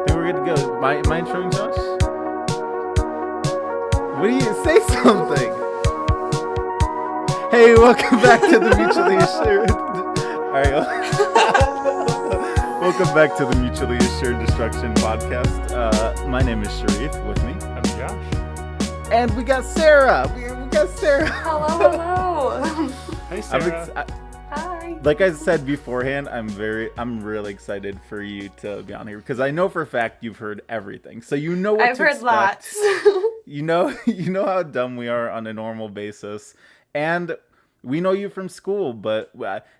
Think we're good to go. My introing Josh? What do you say something? Hey, welcome back to the Mutually Assured. Alright, welcome back to the Mutually Assured Destruction podcast. My name is Sharif. With me, I'm Josh. and we got Sarah. We got Sarah. Hello. Hey, Sarah. Hi. Like I said beforehand, I'm really excited for you to be on here because I know for a fact you've heard everything, so you know what I've to heard expect. lots. You know how dumb we are on a normal basis, and we know you from school. But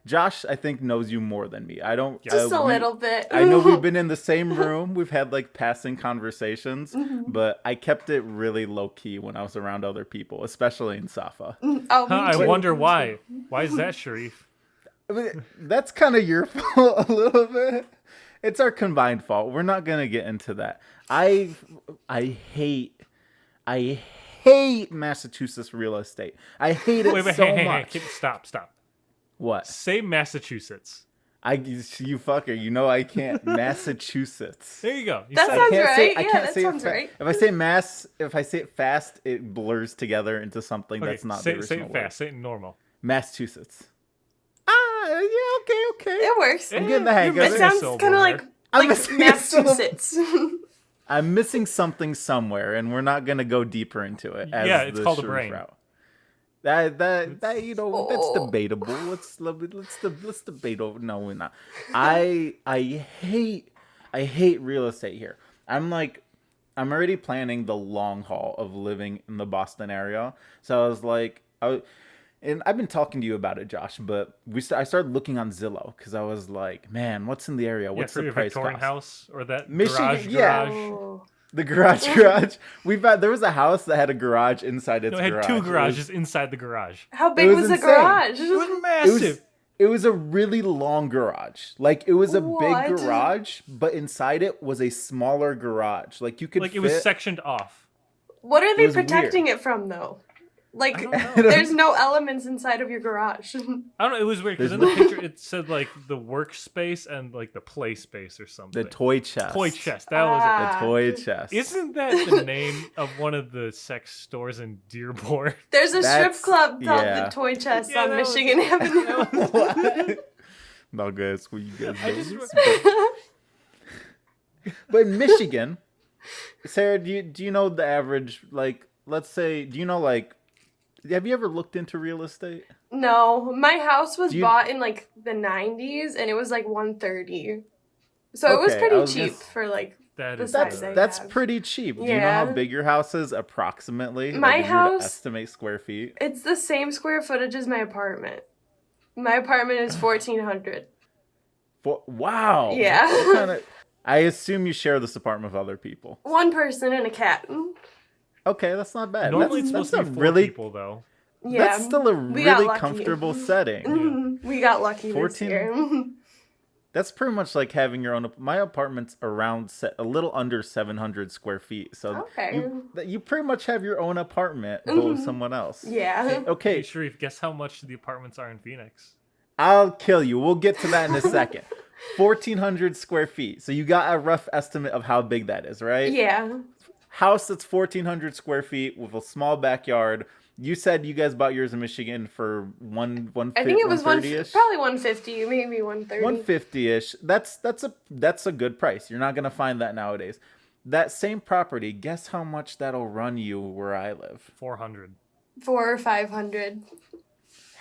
Josh, I think, knows you more than me. I don't. Just a little bit. I know we've been in the same room. We've had like passing conversations, but I kept it really low key when I was around other people, especially in Safa. Oh, me I too. wonder why. Why is that, Sharif? That's kind of your fault a little bit. It's our combined fault. We're not gonna get into that. I hate Massachusetts real estate. I hate it Wait, so hey, much. stop. What? Say Massachusetts. You fucker. You know I can't. Massachusetts. There you go. You That said sounds it. right. I Yeah, can't that say sounds it right. If I say it fast, it blurs together into something Okay, that's not say, the say original it word. fast. Say it normal. Massachusetts. Yeah, okay. It works. I'm getting the hang of You're It it. missing a sounds syllable kind of there. I'm like missing a syllable. Massachusetts. I'm missing something somewhere, and we're not gonna go deeper into it. As Yeah, it's the called a Sharif brain. route. That that's Oh. debatable. Let's debate over. No, we're not. I hate real estate here. I'm already planning the long haul of living in the Boston area. So I was like, and I've been talking to you about it, Josh. But I started looking on Zillow because I was like, man, what's in the area? What's For the your price Victorian cost? house or that Michigan- garage? yeah. Oh. The garage. There was a house that had a garage inside its No, it had garage. two It garages inside the garage. How big was was the insane. garage? It was massive. It was a really long garage. Like, it was a What? big garage, but inside it was a smaller garage. Like, you could Like fit... it was sectioned off. What are they was protecting it from, though? Like, I don't know. there's no elements inside of your garage. I don't know. It was weird because in There's the picture it said like the workspace and like the play space or something. The toy chest. Toy chest. That was The toy chest. it. Isn't that the name of one of the sex stores in Dearborn? There's a That's- strip club called yeah. the Toy Chest Yeah, on that was- Michigan Avenue. What? No, guys, what you guys I know. just But in Michigan, Sarah, do you know the average, like, let's say, do you know, like, have you ever looked into real estate? No, my house was Do you- bought in like the 90s and it was like 130. So it was Okay, I pretty was cheap gonna- for like that the is size good. they That's have. pretty cheap. Do you know Yeah. how big your house is approximately? My Like, if you were to house- estimate square feet. It's the same square footage as my apartment. My apartment is 1,400. Wow. Yeah. What kind of... I assume you share this apartment with other people. One person and a cat. Okay, that's not bad. Normally it's that's supposed to be 4 really people though. Yeah. That's still a we got really lucky. comfortable setting. Mhm. We got lucky 14 this year. That's pretty much like having your own. My apartment's around a little under 700 square feet, so Okay. you pretty much have your own apartment, but with someone else. Yeah. Hey, Okay, Sharif, guess how much the apartments are in Phoenix? I'll kill you. We'll get to that in a second. 1,400 square feet. So you got a rough estimate of how big that is, right? Yeah. House that's 1,400 square feet with a small backyard. You said you guys bought yours in Michigan for one I think it was 130-ish? probably 150, maybe 130. 150-ish. That's a good price. You're not gonna find that nowadays. That same property, guess how much that'll run you where I live? 400. 400 or 500.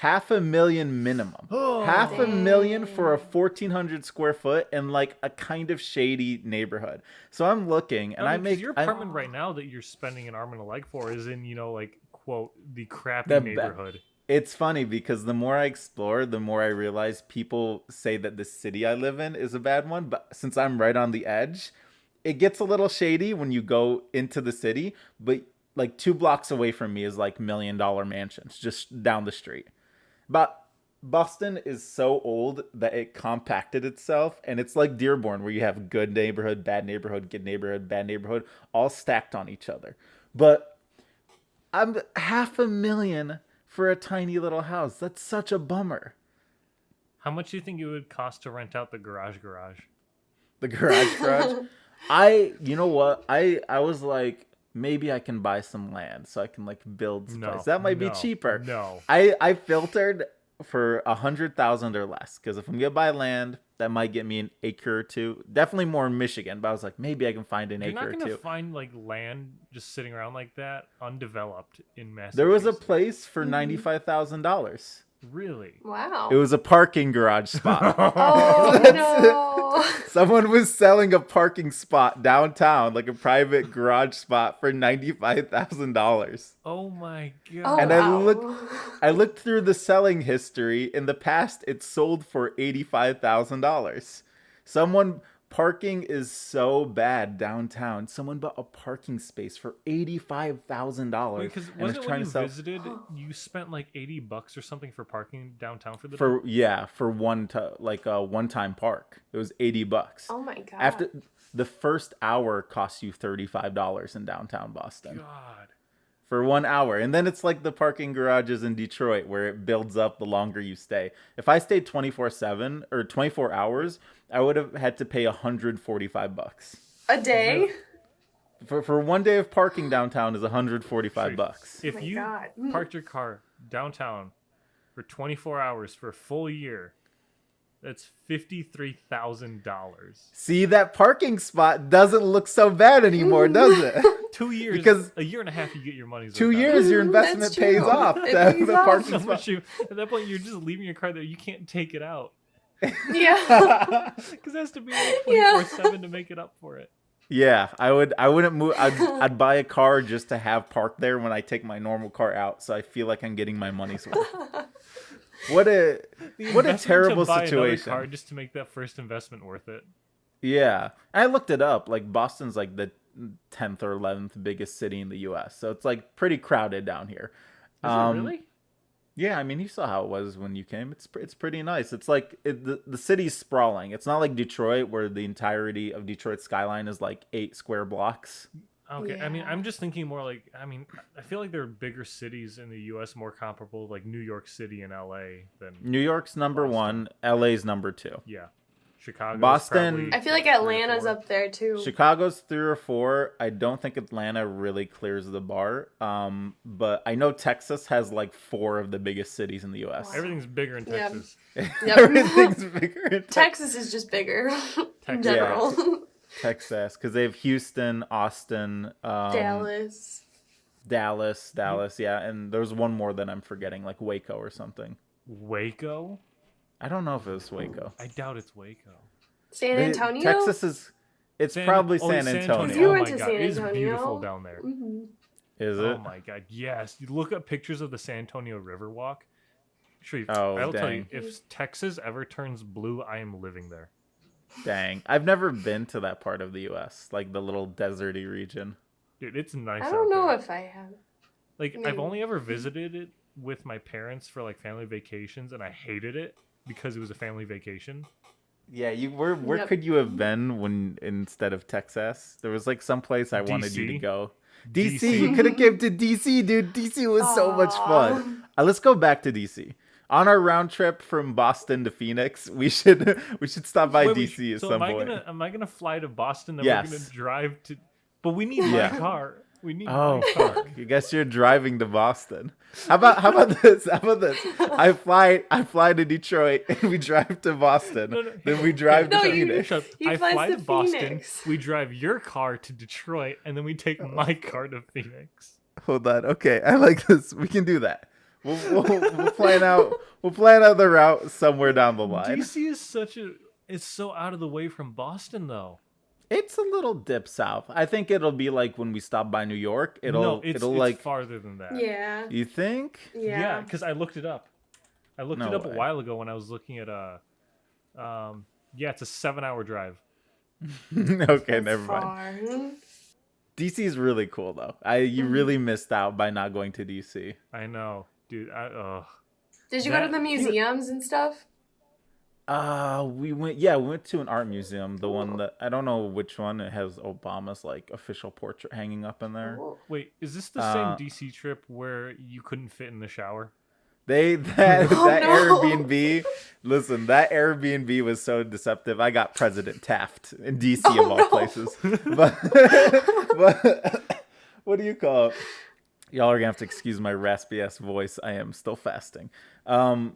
$500,000 minimum. Oh. $500,000 for a 1,400 square foot in like a kind of shady neighborhood. So I'm looking, and I make your apartment right now that you're spending an arm and a leg for is in, like, quote, the crappy The neighborhood. It's funny because the more I explore, the more I realize people say that the city I live in is a bad one. But since I'm right on the edge, it gets a little shady when you go into the city. But like 2 blocks away from me is like $1 million mansions just down the street. But Boston is so old that it compacted itself. And it's like Dearborn where you have good neighborhood, bad neighborhood, good neighborhood, bad neighborhood, all stacked on each other. But I'm $500,000 for a tiny little house. That's such a bummer. How much do you think it would cost to rent out the garage? The garage. You know what? I was like, maybe I can buy some land so I can like build some place. That might be cheaper. No. I filtered for 100,000 or less because if I'm gonna buy land, that might get me an acre or two. Definitely more in Michigan, but I was like, maybe I can find an You're acre not or gonna two. find like land just sitting around like that, undeveloped in Massachusetts. There was a place for $95,000. Really? Wow. It was a parking garage spot. Oh no. Someone was selling a parking spot downtown, like a private garage spot for $95,000. Oh my god. Oh, And wow. I looked through the selling history. In the past, it sold for $85,000. Someone Parking is so bad downtown. Someone bought a parking space for $85,000 Because and is wasn't it when trying you to sell visited, you spent like $80 or something for parking downtown for the day? for a one-time park. It was $80. Oh my god. After the first hour costs you $35 in downtown Boston. God. For 1 hour. And then it's like the parking garages in Detroit where it builds up the longer you stay. If I stayed 24/7 or 24 hours, I would have had to pay $145. A day? For 1 day of parking downtown is $145. If my you God. parked your car downtown for 24 hours for a full year, that's $53,000. See, that parking spot doesn't look so bad anymore, does it? 2 years, Because a year and a half, you get your money's worth. 2 years, your investment That's pays true. off. It To have pays the off. parking So spot. much at that point, you're just leaving your car there. You can't take it out Yeah. because it has to be like Yeah. 24/7 to make it up for it. Yeah, I wouldn't move. I'd buy a car just to have parked there when I take my normal car out, so I feel like I'm getting my money's worth. What a Investment terrible to buy another situation. car just to make that first investment worth it. Yeah, I looked it up. Like Boston's like the 10th or 11th biggest city in the U.S., so it's like pretty crowded down here. Is it really? Yeah, I mean, you saw how it was when you came. It's pretty nice. It's like the city's sprawling. It's not like Detroit where the entirety of Detroit's skyline is like 8 square blocks. Okay, I mean, Yeah. I'm just thinking more like, I mean, I feel like there are bigger cities in the U.S. more comparable, like New York City and L.A. than New York's number Boston. 1, LA's number 2. yeah, Chicago. Boston- I feel like Atlanta's up there too. Chicago's 3 or 4. I don't think Atlanta really clears the bar. But I know Texas has like 4 of the biggest cities in the U.S. Wow. Everything's bigger in Yeah. Texas. Yep. Everything's bigger in Texas is just bigger in Texas. general. Texas, because they have Houston, Austin, Dallas. Dallas, yeah, and there's one more that I'm forgetting, like Waco or something. Waco? I don't know if it was Waco. I doubt it's Waco. San They- Antonio? Texas is. It's probably San San Antonio. You Oh went my to god, San it's Antonio? beautiful down there. Mhm. Is it? Oh my god, yes. You look up pictures of the San Antonio Riverwalk. Sharif, Oh, I'll tell you, dang. if Texas ever turns blue, I am living there. Dang, I've never been to that part of the U.S., like the little deserty region. Dude, it's nice I out don't know there. if I have. Like, I've Maybe. only ever visited it with my parents for like family vacations, and I hated it because it was a family vacation. Yeah, where Yep. could you have been when instead of Texas? There was like some place I wanted you to DC? go. DC, DC. you could have came to DC, dude. DC was so much Aw. fun. Let's go back to DC. On our round trip from Boston to Phoenix, we should stop by Wait, DC at so some am point. Am I gonna fly to Boston? Then Yes. we're gonna drive to. But we need Yeah. my car. We need Oh my car. fuck! I guess you're driving to Boston. How about this? How about this? I fly to Detroit and we drive to Boston. No, no, Then we drive No, to you- Phoenix. Shut up. He I flies fly to to Boston. Phoenix. We drive your car to Detroit, and then we take my car to Phoenix. Hold on. Okay, I like this. We can do that. We'll plan out. We'll plan out the route somewhere down the line. DC is it's so out of the way from Boston, though. It's a little dip south. I think it'll be like when we stop by New York. No, it's like. farther than that. Yeah. You think? Yeah, Yeah. because I looked it up. I looked No it up way. a while ago when I was looking at yeah, it's a 7-hour drive. Okay, That's never mind. far. DC's really cool though. You really missed out by not going to DC. I know, dude. Did you go to That- the museums and stuff? We went to an art museum. The one that I don't know which one. It has Obama's like official portrait hanging up in there. Oh. Wait, is this the Uh, same DC trip where you couldn't fit in the shower? That Oh, that no. Airbnb. Listen, that Airbnb was so deceptive. I got President Taft in DC of Oh, all no. places. But but what do you call it? Y'all are gonna have to excuse my raspy ass voice. I am still fasting. Um,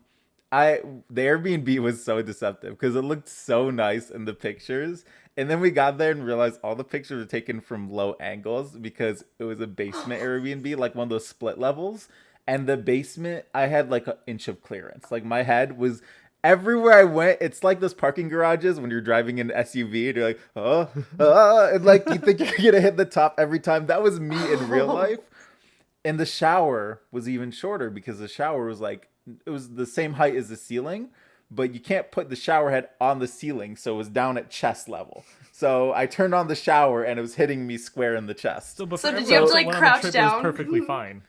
the Airbnb was so deceptive because it looked so nice in the pictures, and then we got there and realized all the pictures were taken from low angles because it was a basement Airbnb, like one of those split levels. And the basement, I had like an inch of clearance. Like my head was everywhere I went. It's like those parking garages when you're driving an SUV and you're like, and like you think you're gonna hit the top every time. That was me in real life. And the shower was even shorter because the shower was like it was the same height as the ceiling, but you can't put the shower head on the ceiling, so it was down at chest level. So I turned on the shower and it was hitting me square in the chest. So, but So for did you have to, everyone like, that went on the crouch trip, down? It was perfectly fine.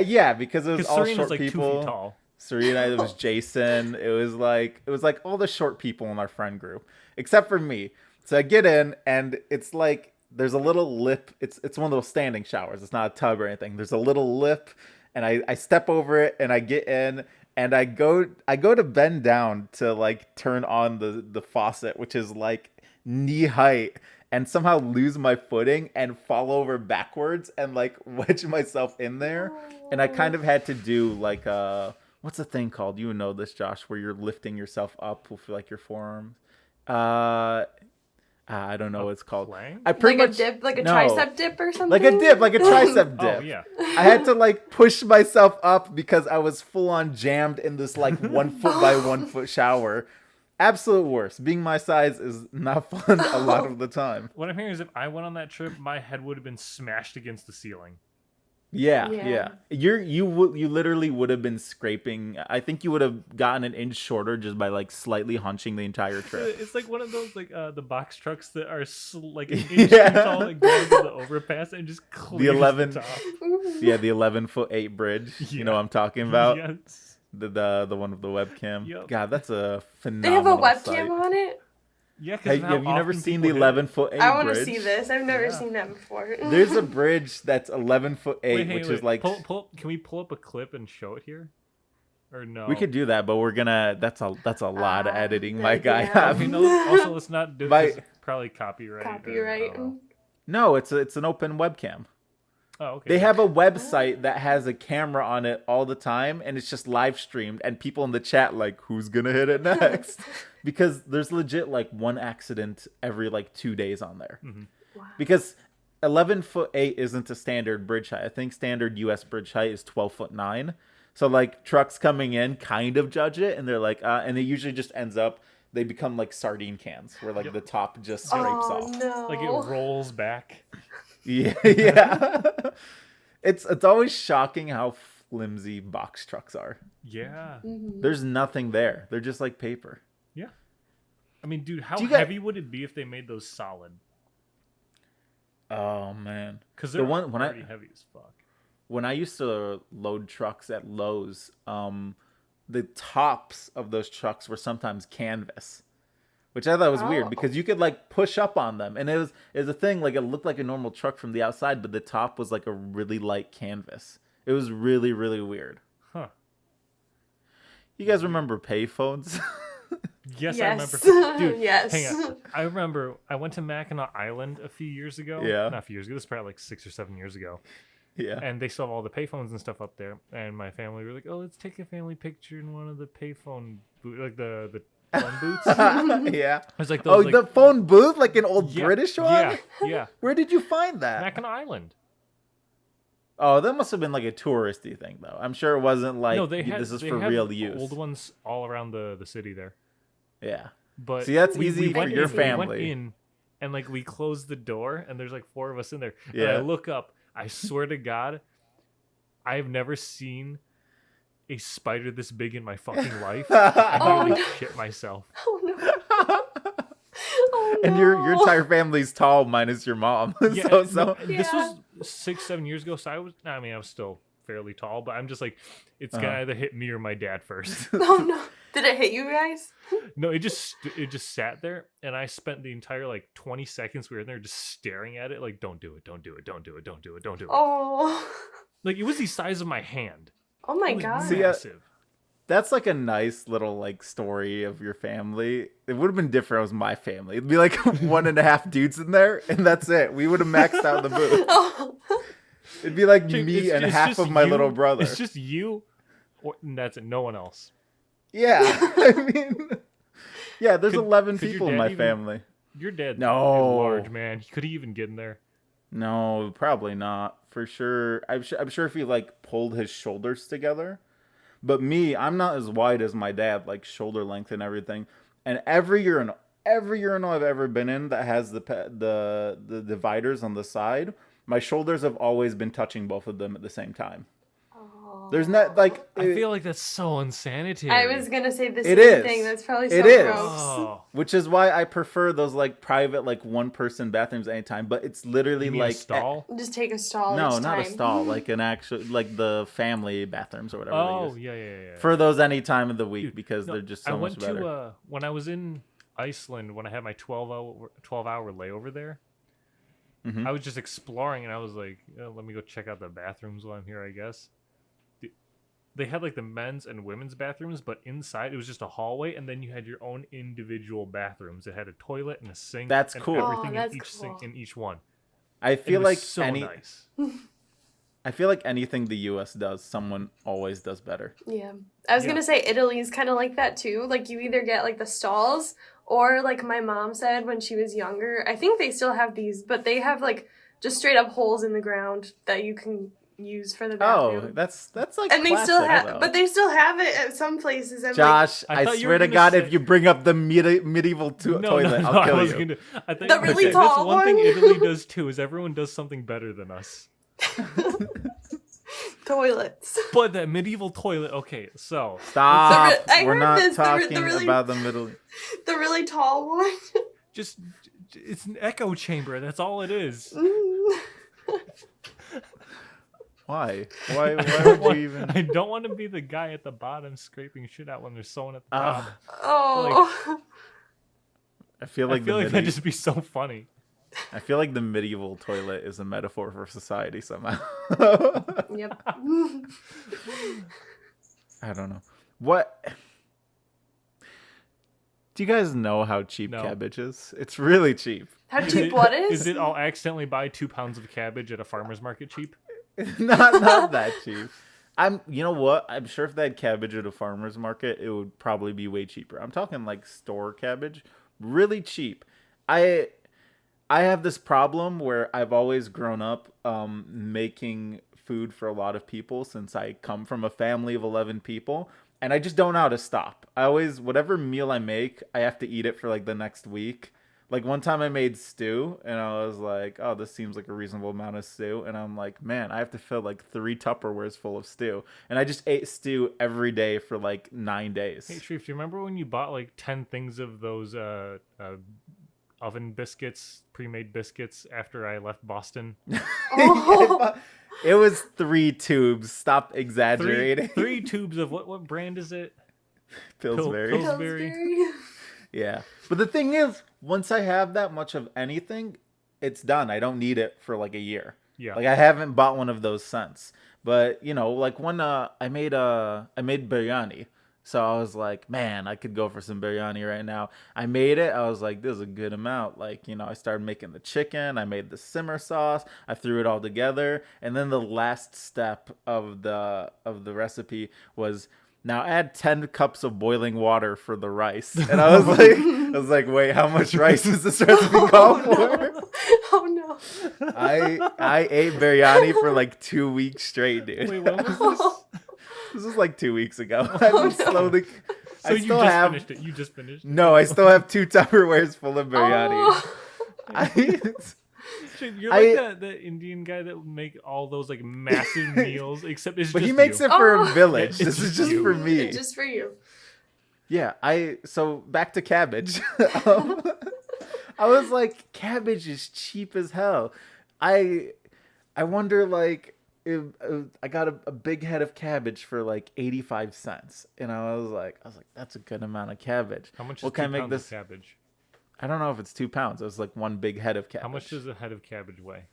Yeah, because it was Because all Serena's short like 2 people. feet tall. Serena, it was Jason. It was like all the short people in our friend group, except for me. So I get in and it's like there's a little lip. It's one of those standing showers. It's not a tub or anything. There's a little lip, and I step over it and I get in and I go to bend down to like turn on the faucet, which is like knee height, and somehow lose my footing and fall over backwards and like wedge myself in there. And I kind of had to do like what's the thing called? You would know this, Josh, where you're lifting yourself up with like your forearms. Uh, I don't know what it's called. Plank? I pretty Like a much dip, like a no. tricep dip or something? Like a dip, like a tricep dip. Oh, yeah. I had to like push myself up because I was full on jammed in this like 1 foot by 1 foot shower. Absolute worst. Being my size is not fun a lot of the time. What I'm hearing is if I went on that trip, my head would have been smashed against the ceiling. Yeah, Yeah. yeah. You literally would have been scraping. I think you would have gotten an inch shorter just by like slightly hunching the entire trip. It's like one of those like the box trucks that are like an inch too Yeah. tall and going to the overpass and just clears 11 the top. Yeah, the 11'8" bridge. You know Yeah. what I'm talking about? Yes. The one with the webcam. Yep. God, that's a They have a phenomenal webcam sight. on it? Yeah, because Have you never seen the 11'8" I want to bridge? see this. I've never Yeah. seen that before. There's a bridge that's 11'8", which is like Can we pull up a clip and show it here? Or no? we could do that, but we're gonna. That's a lot of editing, my guy. yeah. Okay, no, also let's not do My- this. Probably copyright. or- I Copyright. don't know. No, it's an open webcam. Oh, okay. They have a website that has a camera on it all the time, and it's just live streamed, and people in the chat like, who's gonna hit it next? Because there's legit like one accident every like 2 days on there. Wow. Because 11'8" isn't a standard bridge height. I think standard U.S. bridge height is 12'9". So like trucks coming in kind of judge it, and they're like, and it usually just ends up they become like sardine cans, where like the top just scrapes Oh, off. no. Like it rolls back. Yeah, yeah. It's always shocking how flimsy box trucks are. Yeah. There's nothing there. They're just like paper. Yeah. I mean, dude, how Do you guys- heavy would it be if they made those solid? Oh man. Because The they're one- when I- pretty heavy as fuck. When I used to load trucks at Lowe's, the tops of those trucks were sometimes canvas, which I thought was weird Oh. because you could like push up on them, and it was a thing. Like it looked like a normal truck from the outside, but the top was like a really light canvas. It was really, really weird. Huh. You guys remember payphones? Yes, Yes. I remember. Dude, Yes. hang on. I remember I went to Mackinac Island a few years ago. Yeah. Not a few years ago. This was probably like 6 or 7 years ago. Yeah. And they still have all the payphones and stuff up there. And my family were like, "Oh, let's take a family picture in one of the payphone like the phone booths." Yeah. It was like Oh, those, like, the phone booth, like an old yeah, British one? Yeah, yeah. Where did you find that? Mackinac Island. Oh, that must have been like a touristy thing, though. I'm sure it wasn't like No, they had this is they for had real use. old ones all around the city there. Yeah. But See, that's easy for went your in, We family. went in, and like we closed the door, and there's like 4 of us in there. And Yeah. I look up. I swear to God, I have never seen a spider this big in my fucking life. I Oh, nearly no. shit myself. Oh, no. Oh, And your no. entire family's tall, minus your mom. Yeah, so this Yeah. was 6-7 years ago, so I was still fairly tall, but I'm just like, it's Uh-huh. gonna either hit me or my dad first. Oh, no. Did it hit you guys? No, it just sat there, and I spent the entire like 20 seconds we were in there just staring at it, like, don't do it, don't do it, don't do it, don't do it, don't do it. Oh. Like it was the size of my hand. Oh, my It was God. See, massive. That's like a nice little like story of your family. It would have been different if it was my family. It'd be like 1.5 dudes in there, and that's it. We would have maxed out the booth. Oh. It'd be like Chief, me and it's half just of my you- little brother. It's just you, and that's it. No one else. Yeah, I mean, yeah. There's Could- 11 could your people in dad my even- family. Your dad No. is large, man. Could he even get in there? No, probably not. For sure. I'm sure if he like pulled his shoulders together. But me, I'm not as wide as my dad, like shoulder length and everything. And every urinal I've ever been in that has the dividers on the side, my shoulders have always been touching both of them at the same time. There's not like I feel like that's so unsanitary. I was gonna say the It same is. thing. That's probably so It is. gross. Oh. which is why I prefer those like private like one person bathrooms anytime. But it's literally You mean a like stall? Just take a stall. No, each not a time. stall, like an actual like the family bathrooms or whatever. Oh, they use. yeah. For those any time of the week Dude, because no, they're just I so went much better. to when I was in Iceland when I had my 12-hour layover there. Mhm. I was just exploring and I was like, let me go check out the bathrooms while I'm here. I guess they had like the men's and women's bathrooms, but inside it was just a hallway, and then you had your own individual bathrooms. It had a toilet and a sink. That's and cool. Everything Oh, that's in each sink cool. in each one. I And it feel was like so nice. I feel like anything the U.S. does, someone always does better. Yeah. I was Yeah. gonna say Italy's kind of like that too. Like you either get like the stalls or like my mom said when she was younger. I think they still have these, but they have like just straight up holes in the ground that you can use for the Oh, bathroom. that's like and they classic, still have, though. but they still have it at some places. I'm like, Josh, I I thought you swear were to gonna God, say- if you bring up the medieval toilet, I'll I kill was you. gonna. I thought The you were gonna really say, tall that's one thing one? Italy does too is everyone does something better than us. toilets. But that medieval toilet. Okay, so Stop. I We're heard not this, the talking really- about the middle. The really tall one. just it's an echo chamber. That's all it is. Why? Why would you even? I don't want to be the guy at the bottom scraping shit out when there's someone at the top. Oh. I feel I like feel the like that'd just be so funny. I feel like the medieval toilet is a metaphor for society somehow. Yep. I don't know. What? Do you guys know how cheap No. cabbage is? It's really cheap. How cheap what is? Is it I'll accidentally buy 2 pounds of cabbage at a farmer's market cheap? not that cheap. You know what? I'm sure if they had cabbage at a farmer's market, it would probably be way cheaper. I'm talking like store cabbage, really cheap. I have this problem where I've always grown up making food for a lot of people since I come from a family of 11 people, and I just don't know how to stop. I always, whatever meal I make, I have to eat it for like the next week. Like one time I made stew and I was like, oh, this seems like a reasonable amount of stew. And I'm like, man, I have to fill like 3 Tupperwares full of stew. And I just ate stew every day for like 9 days. Hey, Sharif, do you remember when you bought like 10 things of those oven biscuits, pre-made biscuits after I left Boston? Oh. It was 3 tubes. Stop exaggerating. Three tubes of what brand is it? Pillsbury. Pillsbury. Yeah. But the thing is, once I have that much of anything, it's done. I don't need it for like a year. Yeah. Like I haven't bought one of those since. But, you know, like when I made biryani. So I was like, man, I could go for some biryani right now. I made it. I was like, this is a good amount. Like, you know, I started making the chicken. I made the simmer sauce. I threw it all together. And then the last step of the recipe was, now add 10 cups of boiling water for the rice. And I was like, wait, how much rice does this recipe call for? Oh no. I ate biryani for like 2 weeks straight, dude. Wait, when was this? This was like 2 weeks ago. I'm slowly. So I you still just have. finished it. You just finished it. No, I still have 2 Tupperwares full of biryani. Oh. You're like the Indian guy that would make all those like massive meals, except it's But just he makes you. it for a Oh. village. It's This is just just you. for me. Just for you. Yeah, so back to cabbage. I was like, cabbage is cheap as hell. I wonder like if I got a big head of cabbage for like 85 cents, and I was like, that's a good amount of cabbage. How much is What 2 can I make pounds this? of cabbage? I don't know if it's 2 pounds. It was like one big head of cabbage. How much does a head of cabbage weigh?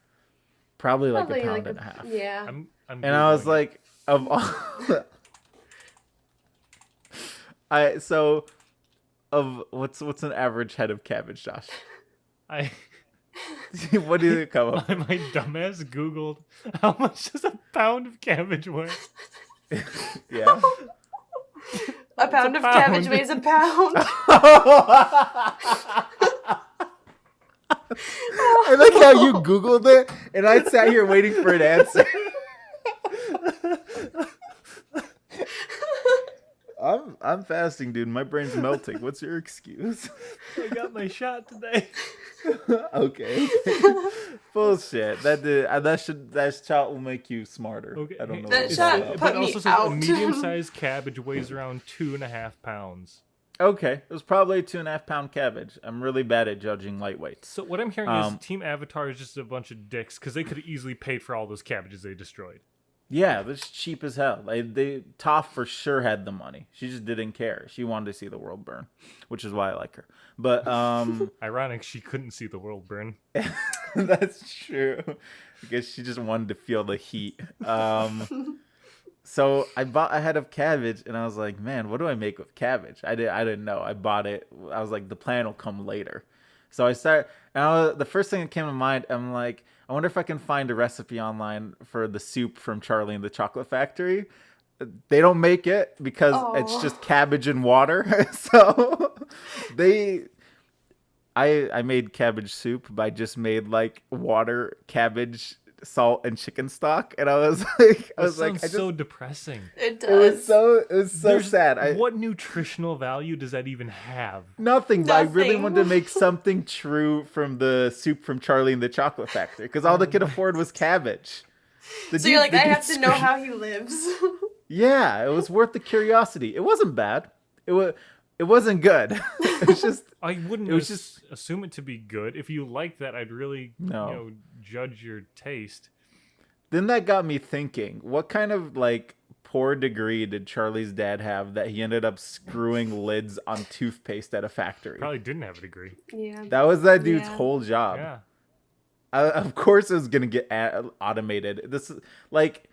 Probably like Probably a pound like and a half. Yeah. I'm And I was Googling it. like, of all. So of what's an average head of cabbage, Josh? I What did it come up? my dumbass Googled how much does a pound of cabbage weigh? Yeah. A pound of pound. cabbage weighs a pound. I like how you Googled it, and I sat here waiting for an answer. I'm fasting, dude. My brain's melting. What's your excuse? I got my shot today. Okay. Bullshit. That shot will make you smarter. Okay, I don't know. That what shot it's put but it me also says out. a medium-sized cabbage weighs around 2.5 pounds. Okay, it was probably a 2.5 pound cabbage. I'm really bad at judging lightweights. So what I'm hearing is Team Avatar is just a bunch of dicks because they could have easily paid for all those cabbages they destroyed. Yeah, that's cheap as hell. Toph for sure had the money. She just didn't care. She wanted to see the world burn, which is why I like her. But Ironic, she couldn't see the world burn. that's true. I guess she just wanted to feel the heat. So I bought a head of cabbage, and I was like, man, what do I make with cabbage? I didn't know. I bought it. I was like, the plan will come later. So I started, and the first thing that came to mind, I'm like, I wonder if I can find a recipe online for the soup from Charlie and the Chocolate Factory. They don't make it because it's just cabbage and water. So I made cabbage soup, but I just made like water, cabbage, salt, and chicken stock, and I was like, so depressing. It does. It was so sad. What nutritional value does that even have? Nothing, but I really Nothing. wanted to make something true from the soup from Charlie and the Chocolate Factory because all they could afford was cabbage. So you're like, I have to know how he lives. Yeah, it was worth the curiosity. It wasn't bad. It wasn't good. It was just. I wouldn't It was just. assume it to be good. If you like that, I'd really judge your taste. Then that got me thinking, what kind of like poor degree did Charlie's dad have that he ended up screwing lids on toothpaste at a factory? Probably didn't have a degree. Yeah. That was that dude's Yeah. whole job. Yeah. Of course it was going to get automated. This is like,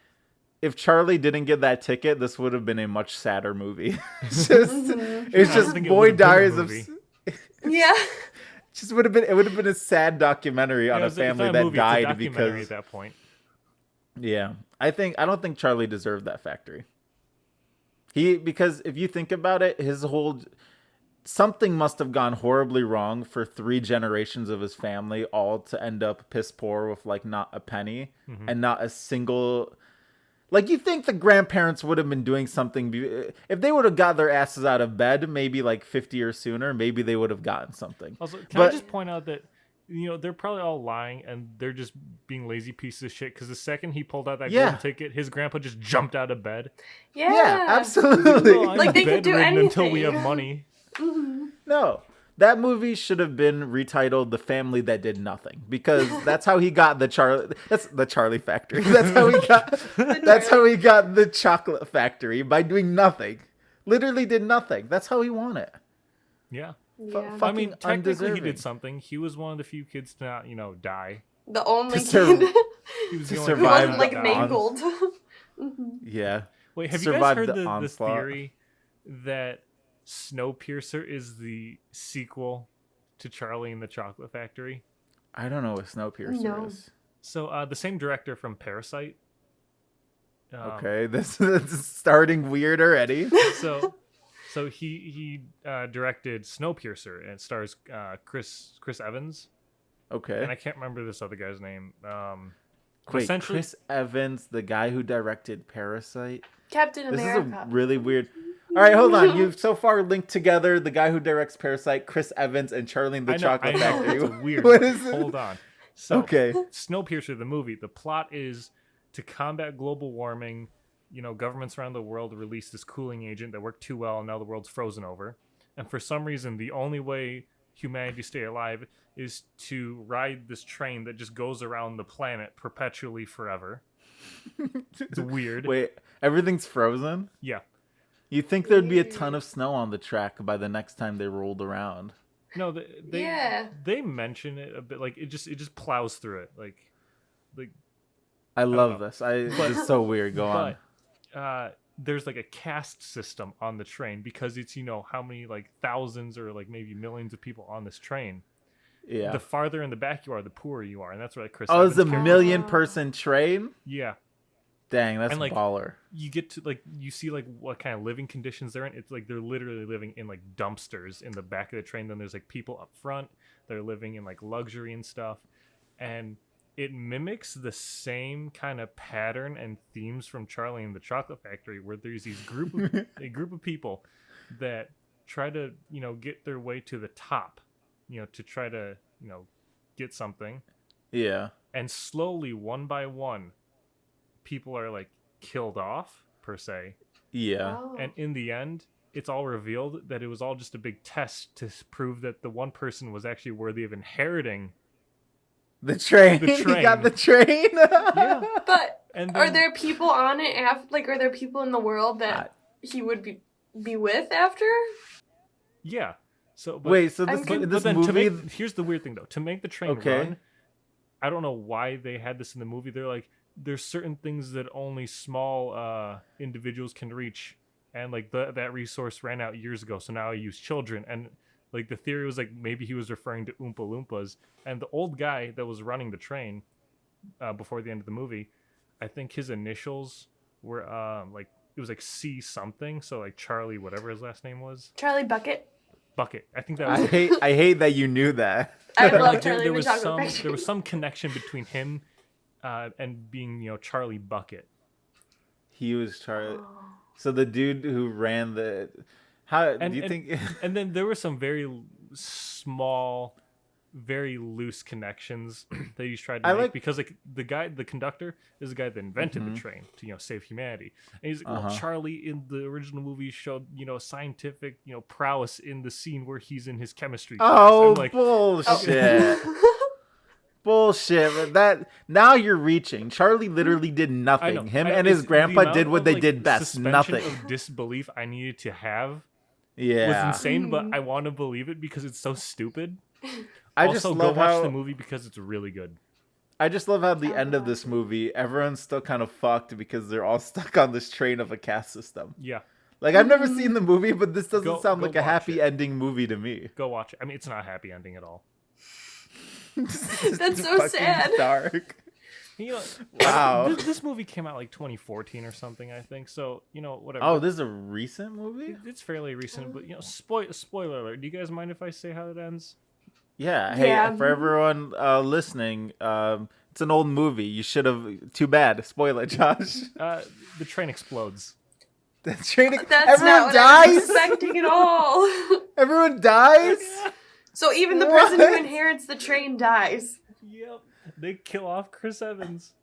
if Charlie didn't get that ticket, this would have been a much sadder movie. It's just think it Boy would have been a Diaries of. Yeah. It would have been a sad documentary on a it's not family a that movie, it's a died documentary because at that point. yeah, I don't think Charlie deserved that factory. Because if you think about it, something must have gone horribly wrong for 3 generations of his family all to end up piss poor with like not a penny and not a single. Like, you think the grandparents would have been doing something if they would have got their asses out of bed maybe like 50 years sooner, maybe they would have gotten something. Also, can I just point out that they're probably all lying and they're just being lazy pieces of shit because the second he pulled out that golden ticket, his grandpa just jumped out of bed. Yeah. Absolutely. No, I'm Like, they could do bedridden until we anything. have money. No. That movie should have been retitled "The Family That Did Nothing" because that's how he got the Charlie. That's the Charlie Factory. That's how he got. That's how he got the Chocolate Factory by doing nothing. Literally did nothing. That's how he won it. Yeah. Yeah. I mean, technically undeserving. he did something. He was one of the few kids to not, die. The only To kid He was To the only who survive wasn't one to like die. mangled. Yeah. Wait, have you guys survived heard the the onslaught. theory that Snowpiercer is the sequel to Charlie and the Chocolate Factory? I don't know what Snowpiercer No. is. So the same director from Parasite. Okay, this is starting weird already. So he directed Snowpiercer and it stars Chris Evans. Okay. And I can't remember this other guy's name. Wait, essentially- Chris Evans, the guy who directed Parasite. Captain This America. is a really weird. All right, hold on. You've so far linked together the guy who directs Parasite, Chris Evans, and Charlie and the Chocolate I know, Factory. it's weird. What is it? Hold on. So, Okay. Snowpiercer, the movie, the plot is to combat global warming. Governments around the world release this cooling agent that worked too well, and now the world's frozen over. And for some reason, the only way humanity stay alive is to ride this train that just goes around the planet perpetually forever. It's weird. Wait, everything's frozen? Yeah. You'd think there'd be a ton of snow on the track by the next time they rolled around. No, they mention it a bit, like it just plows through it, like I love know. this. It's so weird. Go on. But there's like a caste system on the train because it's, you know, how many like thousands or like maybe millions of people on this train. Yeah. The farther in the back you are, the poorer you are, and that's what like, Chris Oh, it's Evans a character- million person train? Yeah, Dang, that's And, like, baller. you get to like you see like what kind of living conditions they're in. It's like they're literally living in like dumpsters in the back of the train. Then there's like people up front. They're living in like luxury and stuff, and it mimics the same kind of pattern and themes from Charlie and the Chocolate Factory, where there's these a group of people that try to, you know, get their way to the top, you know, to try to, you know, get something, Yeah. and slowly, one by one, people are like killed off per se, Yeah. Oh. and in the end it's all revealed that it was all just a big test to prove that the one person was actually worthy of inheriting. The train. The He train. got the train. Yeah. But And are then- there people on it like are there people in the world that he would be with after? Yeah. So but, Wait, so I'm this, con- but this then movie... here's the weird thing though, to make the train Okay. run, I don't know why they had this in the movie. They're like, there's certain things that only small individuals can reach, and like that resource ran out years ago, so now I use children. And like the theory was like maybe he was referring to Oompa Loompas, and the old guy that was running the train before the end of the movie, I think his initials were like it was like C something, so like Charlie whatever his last name was, Charlie Bucket. Bucket. I think that was I hate that you knew that. I But, love like, Charlie there and the was Chocolate some Factory. there was some connection between him and being, you know, Charlie Bucket. He was Charlie. Oh. So the dude who ran the... How And- do you and- think... And then there were some very small, very loose connections that he's tried to I make, like- because like the conductor is the guy that invented the train to, you know, save humanity. And he's like, well, Uh-huh. Charlie in the original movie showed, you know, scientific, you know, prowess in the scene where he's in his chemistry class. Oh, I'm like, bullshit. Bullshit. But that now you're reaching. Charlie literally did I nothing. know. Him I- and his it's the grandpa amount did what of, they like, did best. suspension Nothing. of disbelief I needed to have Yeah. was insane, but I want to believe it because it's so stupid. I Also, just go love watch how the movie because it's really good. I just love how the end of this movie, everyone's still kind of fucked because they're all stuck on this train of a caste system. Yeah, Like I've never seen the movie, but this doesn't Go- sound go like a watch happy it. ending movie to me. go watch it. I mean, it's not a happy ending at all. That's so Fucking sad. Dark. You know, Wow. this movie came out like 2014 or something, I think. So, you know, whatever. Oh, this is a recent movie? It's fairly recent, but you know, spoiler alert. Do you guys mind if I say how it ends? Yeah. Hey, Yeah. for everyone listening, it's an old movie. You should have. Too bad. Spoil it, Josh. The train explodes. The train. That's Everyone not what I was dies. expecting at all. Everyone dies. So even the person who What? inherits the train dies. Yep. They kill off Chris Evans.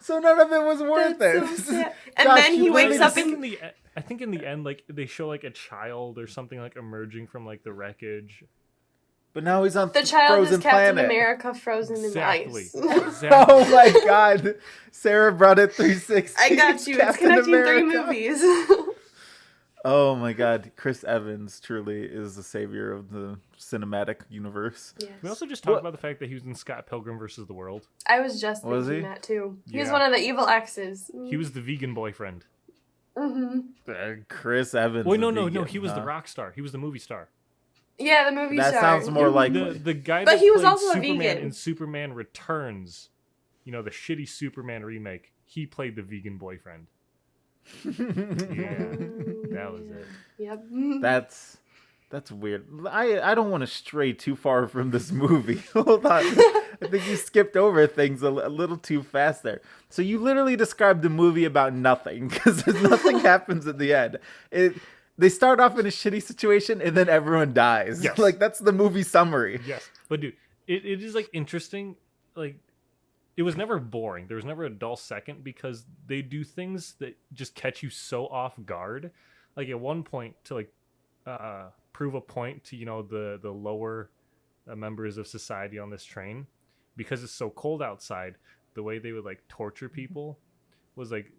So none of it was worth That's it. so sad. And Josh, then you he wakes literally up just- and I think in the end, like they show like a child or something like emerging from like the wreckage. But now he's on the child frozen is Captain planet. America frozen Exactly. in ice. Exactly. Oh my god. Sarah brought it 360. I got you. It's Captain connecting three America. movies. Oh my god. Chris Evans truly is the savior of the cinematic universe. Yes. We also just talked What- about the fact that he was in Scott Pilgrim versus the World. I was just Was thinking he? that too. He was Yeah. one of the evil exes. He was the vegan boyfriend. Mm-hmm. Chris Evans. Wait, is no. vegan, He was the huh? rock star. He was the movie star. Yeah, the movie That star. sounds more like- The guy But that he was played also a Superman vegan. in Superman Returns. You know, the shitty Superman remake. He played the vegan boyfriend. Yeah, that was it. Yep. That's weird. I don't want to stray too far from this movie. Hold on. I think you skipped over things a little too fast there. So you literally described the movie about nothing because nothing happens at the end. They start off in a shitty situation and then everyone dies. Yes. Like that's the movie summary. Yes, but dude, it is like interesting. Like, it was never boring. There was never a dull second because they do things that just catch you so off guard. Like at one point to like prove a point to, you know, the lower members of society on this train, because it's so cold outside. The way they would like torture people was like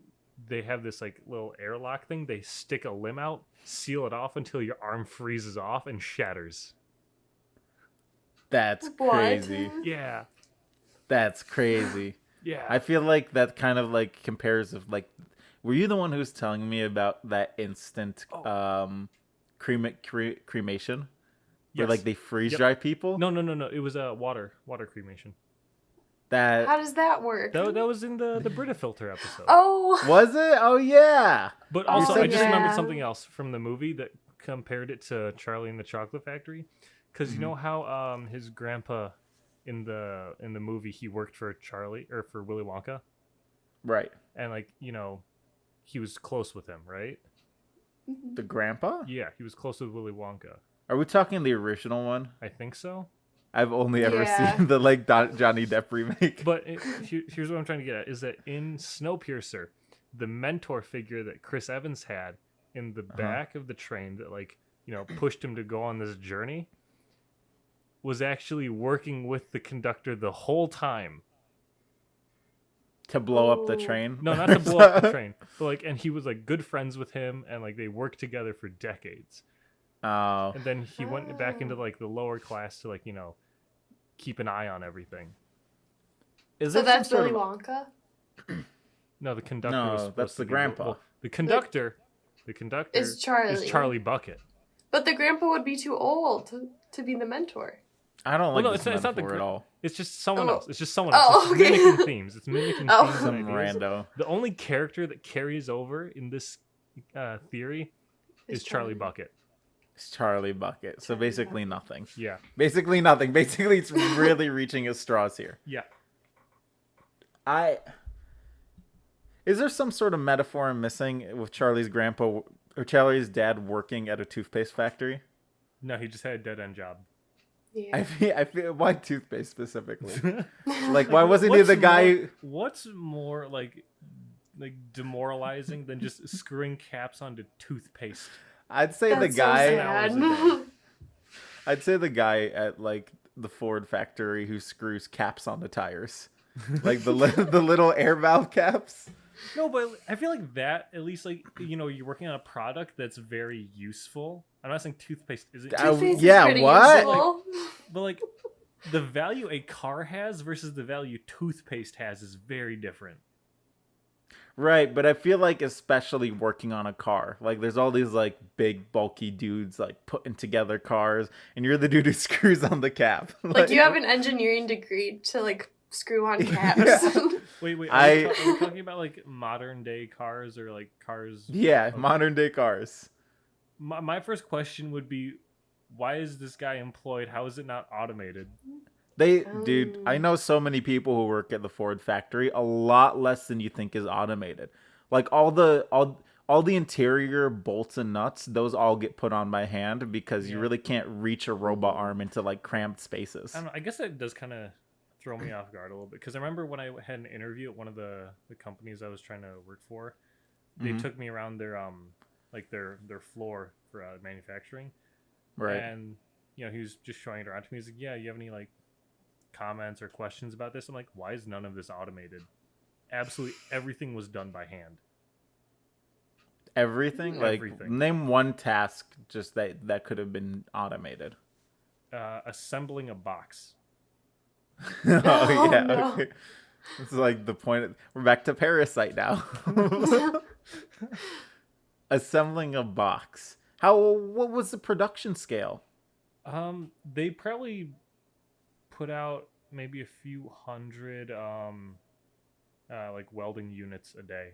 they have this like little airlock thing. They stick a limb out, seal it off until your arm freezes off and shatters. That's What? crazy. Yeah, That's crazy. yeah. I feel like that kind of like compares of like Were you the one who was telling me about that instant cremation? Where Yes. like they freeze Yep. dry people? No. It was a water cremation. That How does that work? That was in the Brita filter episode. Oh. was it? Oh yeah. But Oh, also, I just remembered yeah. something else from the movie that compared it to Charlie and the Chocolate Factory, because you know how his grandpa in the movie he worked for Charlie or for Willy Wonka, Right. and like he was close with him, right? The grandpa? Yeah, he was close with Willy Wonka. Are we talking the original one? I think so. I've only ever Yeah. seen the like Johnny Depp remake. But here's what I'm trying to get at is that in Snowpiercer, the mentor figure that Chris Evans had in the back of the train that like pushed him to go on this journey was actually working with the conductor the whole time. To blow up the Oh. train? No, not to blow up the train, but like, and he was like good friends with him, and like they worked together for decades. Oh. And then he went back into like the lower class to like keep an eye on everything. Is So there some that's sort Willy of- Wonka? No, the conductor. No, was supposed that's to the be grandpa. well, the conductor. The conductor Is Charlie. is Charlie Bucket. But the grandpa would be too old to be the mentor. I don't like no, this it's not the metaphor at all. It's just someone Oh. else. It's just someone else. Oh, It's okay. mimicking themes. It's mimicking Oh. themes Some and ideas. rando. The only character that carries over in this theory is Charlie Bucket. It's Charlie Bucket. So Charlie basically nothing. Yeah. Basically nothing. Basically it's really reaching his straws here. Yeah. Is there some sort of metaphor I'm missing with Charlie's grandpa or Charlie's dad working at a toothpaste factory? No, he just had a dead end job. Yeah. I feel why toothpaste specifically? Like why wasn't he What's the guy? What's more like demoralizing than just screwing caps onto toothpaste? I'd say the That's so guy. hours a sad. day. I'd say the guy at like the Ford factory who screws caps on the tires, like the the little air valve caps. No, but I feel like that at least like you're working on a product that's very useful. I'm not saying toothpaste isn't, Toothpaste yeah, is pretty what? useful. but like the value a car has versus the value toothpaste has is very different. Right, but I feel like especially working on a car, like there's all these like big bulky dudes like putting together cars, and you're the dude who screws on the cap. Like you have an engineering degree to like screw on caps. Wait, are we talking about like modern day cars or like cars? Yeah, modern day cars. My first question would be, why is this guy employed? How is it not automated? Dude, I know so many people who work at the Ford factory. A lot less than you think is automated. Like all the interior bolts and nuts, those all get put on by hand because you really can't reach a robot arm into like cramped spaces. I don't know. I guess that does kind of throw me off guard a little bit because I remember when I had an interview at one of the companies I was trying to work for, they took me around their their floor for manufacturing, Right. and he was just showing it around to me. He's like, "Yeah, you have any like comments or questions about this?" I'm like, "Why is none of this automated? Absolutely everything was done by hand." Everything? Like Everything. name one task just that could have been automated. Assembling a box. Oh yeah. no. Okay. It's like the point. We're back to Parasite now. Assembling a box. What was the production scale? They probably put out maybe a few hundred like welding units a day.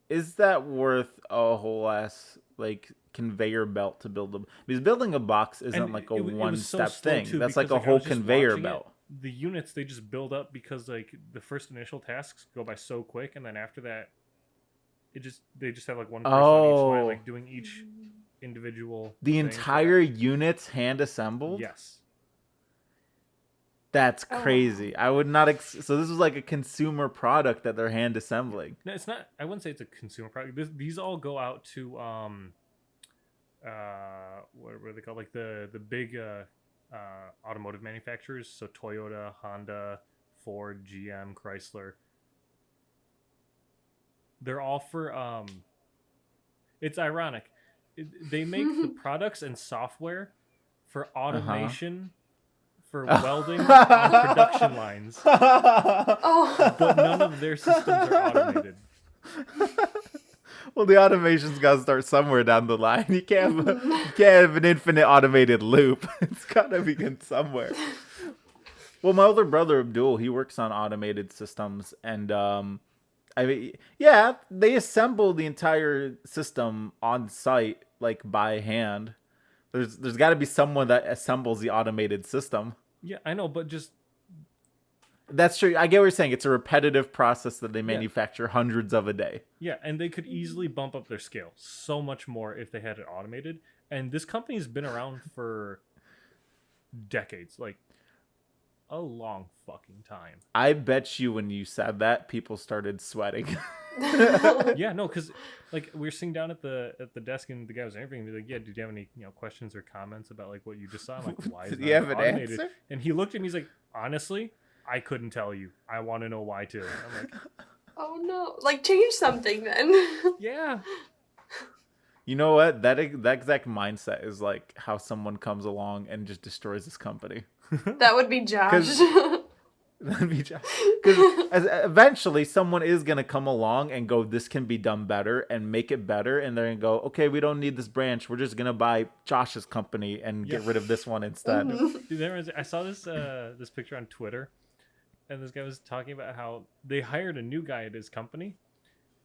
Is that worth a whole ass like conveyor belt to build them? Because building a box isn't And like a it was one so step slow, thing. too, That's because, like a I whole was just conveyor watching it. belt. The units they just build up because like the first initial tasks go by so quick, and then after that, they just have like one person on each line, Oh. like doing each individual. The thing. entire unit's hand assembled? Yes. That's Oh. crazy. I would not. So this was like a consumer product that they're hand assembling. No, it's not. I wouldn't say it's a consumer product. These all go out to what are they called? Like the big automotive manufacturers. So Toyota, Honda, Ford, GM, Chrysler. They're all for it's ironic. They make the products and software for automation for welding on production lines, Oh. but none of their systems are automated. Well, the automation's got to start somewhere down the line. You can't have an infinite automated loop. It's got to begin somewhere. Well, my older brother Abdul, he works on automated systems, and I mean, yeah, they assemble the entire system on site, like by hand. There's got to be someone that assembles the automated system. Yeah, I know, but just That's true. I get what you're saying. It's a repetitive process that they manufacture hundreds of a day. yeah, and they could easily bump up their scale so much more if they had it automated. And this company's been around for decades, like a long fucking time. I bet you when you said that, people started sweating. Yeah, no, because like we were sitting down at the desk and the guy was interviewing me like, yeah, did you have any questions or comments about like what you just saw? I'm like, why is Did that you have an automated? answer? And he looked at me, he's like, honestly, I couldn't tell you. I want to know why too. I'm like, Oh no! Like change something then. yeah. You know what? That exact mindset is like how someone comes along and just destroys this company. That would be Josh. That'd be just because eventually someone is gonna come along and go, this can be done better, and make it better, and they're gonna go, okay, we don't need this branch, we're just gonna buy Josh's company and get rid of this one instead. Dude, I saw this this picture on Twitter, and this guy was talking about how they hired a new guy at his company,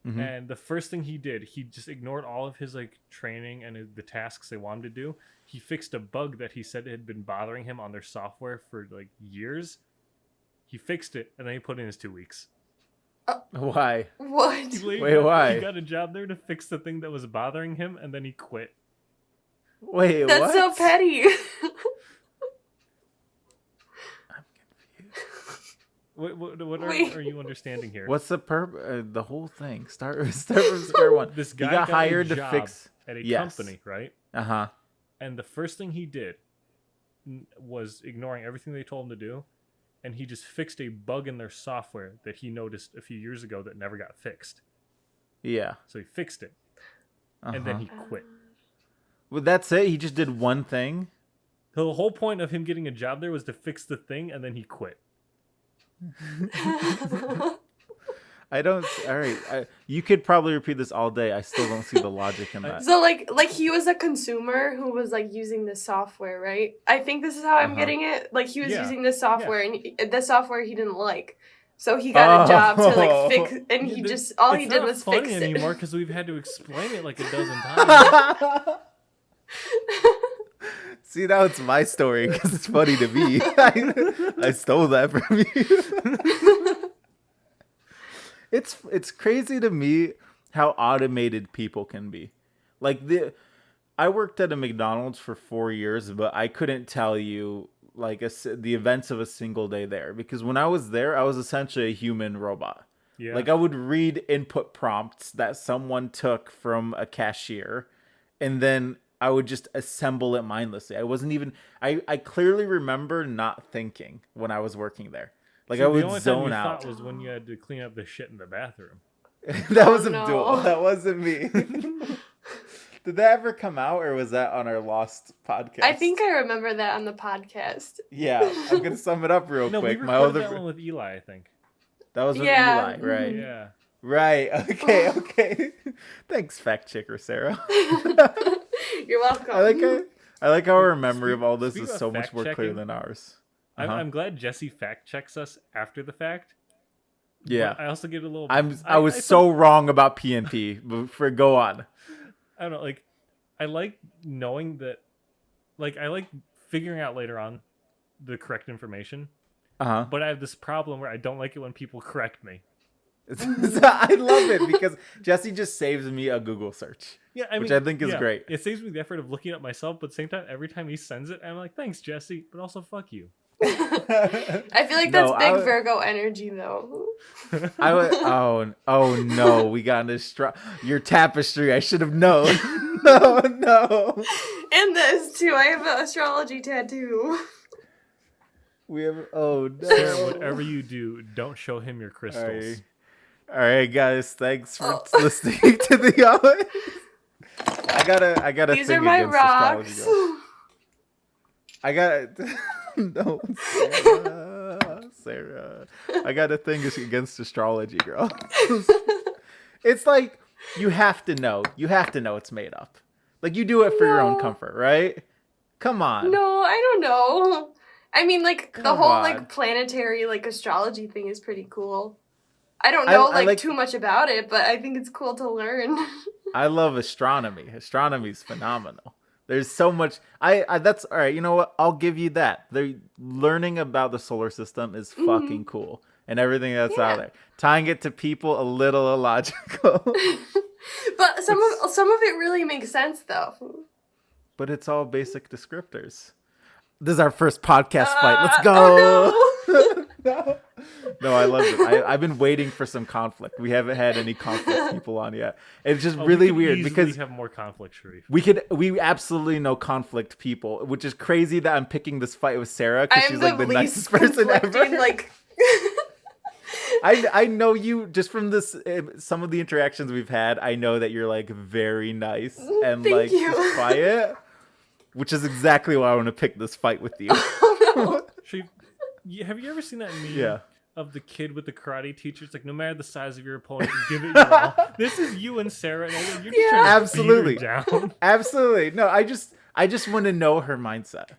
and the first thing he did, he just ignored all of his like training and the tasks they wanted to do. He fixed a bug that he said had been bothering him on their software for like years. He fixed it, and then he put in his 2 weeks. Why? What? Wait, why? He got a job there to fix the thing that was bothering him, and then he quit. Wait, That's what? so petty. I'm confused. What Wait. are you understanding here? What's the the whole thing? Start from square one. This He guy got got hired a to job fix. at a Yes. company, right? Uh-huh. And the first thing he did was ignoring everything they told him to do, and he just fixed a bug in their software that he noticed a few years ago that never got fixed. Yeah. So he fixed it, Uh-huh. and then he quit. Well, that's it. He just did one thing. The whole point of him getting a job there was to fix the thing, and then he quit. I don't. All right. You could probably repeat this all day. I still don't see the logic in that. So like he was a consumer who was like using this software, right? I think this is how I'm Uh-huh. getting it. Like he was Yeah. using this software and the software he didn't like. So he got a job to like fix, and he just all he It's did not was funny fix it. anymore because we've had to explain it like a dozen times. See, now it's my story because it's funny to me. I stole that from you. It's crazy to me how automated people can be. Like I worked at a McDonald's for 4 years, but I couldn't tell you like the events of a single day there, because when I was there, I was essentially a human robot. Yeah. Like I would read input prompts that someone took from a cashier, and then I would just assemble it mindlessly. I wasn't even. I clearly remember not thinking when I was working there. Like So I the would only time zone you out. thought was when you had to clean up the shit in the bathroom. That Oh, was no. Abdul. That wasn't me. Did that ever come out, or was that on our lost podcast? I think I remember that on the podcast. Yeah, I'm gonna sum it up real No, we quick. recorded My other that one with Eli, I think. that was with Yeah. Eli, right? Yeah. Right. Okay. Okay. Thanks, fact checker Sarah. You're welcome. I like how our memory of all this Speaking is of so much more clear fact-checking, than ours. I'm glad Jesse fact checks us after the fact. Yeah. But I also get a little. I was so wrong about PNP. But go on. I don't know. Like, I like knowing that. Like, I like figuring out later on the correct information. Uh-huh. But I have this problem where I don't like it when people correct me. I love it because Jesse just saves me a Google search. Yeah, I mean, Which I think is great. It saves me the effort of looking up myself, but at the same time, every time he sends it, I'm like, thanks, Jesse, but also fuck you. I feel like No, that's big Virgo energy, though. I would. Oh no, we got your tapestry. I should have known. No, no. And this too. I have an astrology tattoo. We have. Oh no. Sarah, whatever you do, don't show him your crystals. All right, guys. Thanks for listening to the. I gotta. These thing are my against astrology, rocks. girl. I gotta. No, Sarah. I got a thing against astrology, girl. It's like You have to know. You have to know it's made up. Like, you do it for your own No. comfort, right? Come on. No, I don't know. I mean, like, the Come whole, on. like, planetary, like, astrology thing is pretty cool. I don't I, know, I like, like too much about it, but I think it's cool to learn. I love astronomy. Astronomy's phenomenal. There's so much. I that's all right. You know what? I'll give you that. The learning about the solar system is Mhm. fucking cool, and everything that's out Yeah. there. Tying it to people a little illogical, But but some of it really makes sense, though. but it's all basic descriptors. This is our first podcast fight. Let's go. Oh No. No, I love it. I've been waiting for some conflict. We haven't had any conflict people on yet. It's just Oh, really we could weird easily because have more conflict, Sharif. we absolutely know conflict people, which is crazy that I'm picking this fight with Sarah because I'm she's the like the least nicest person conflicting, ever. like. I know you just from this some of the interactions we've had. I know that you're like very nice and Thank like you. just quiet, which is exactly why I want to pick this fight with you. Oh no. Sharif, have you ever seen that meme Yeah. of the kid with the karate teacher? It's like, no matter the size of your opponent, give it your all. This is you and Sarah, and you're just Yeah. trying to Absolutely. beat her down. Absolutely. No, I just want to know her mindset.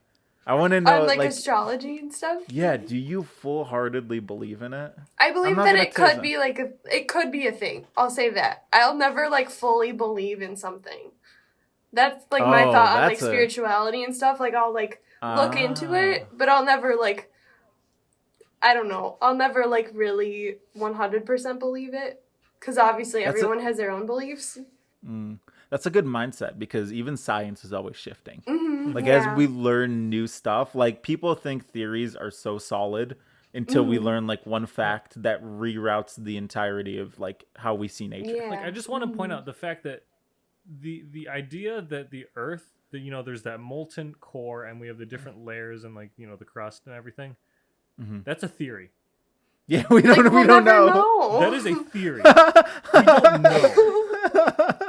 I want to know On like like astrology and stuff. yeah, do you full-heartedly believe in it? I believe not that gonna it tell could them. be like it could be a thing. I'll say that. I'll never like fully believe in something. That's like my Oh, thought on like that's a- spirituality and stuff. Like I'll like look into Ah. it, but I'll never like I don't know. I'll never like really 100% believe it cuz obviously That's everyone has their own beliefs. That's a good mindset because even science is always shifting. Mhm, Like as yeah. we learn new stuff, like people think theories are so solid until we Mhm. learn like one fact that reroutes the entirety of like how we see nature. Yeah. Like, I just want to point Mhm. out the fact that the idea that the Earth, that there's that molten core, and we have the different layers and like the crust and everything. Mhm. That's a theory. Yeah, we don't Like, we we'll don't never know. That is a theory. We don't know.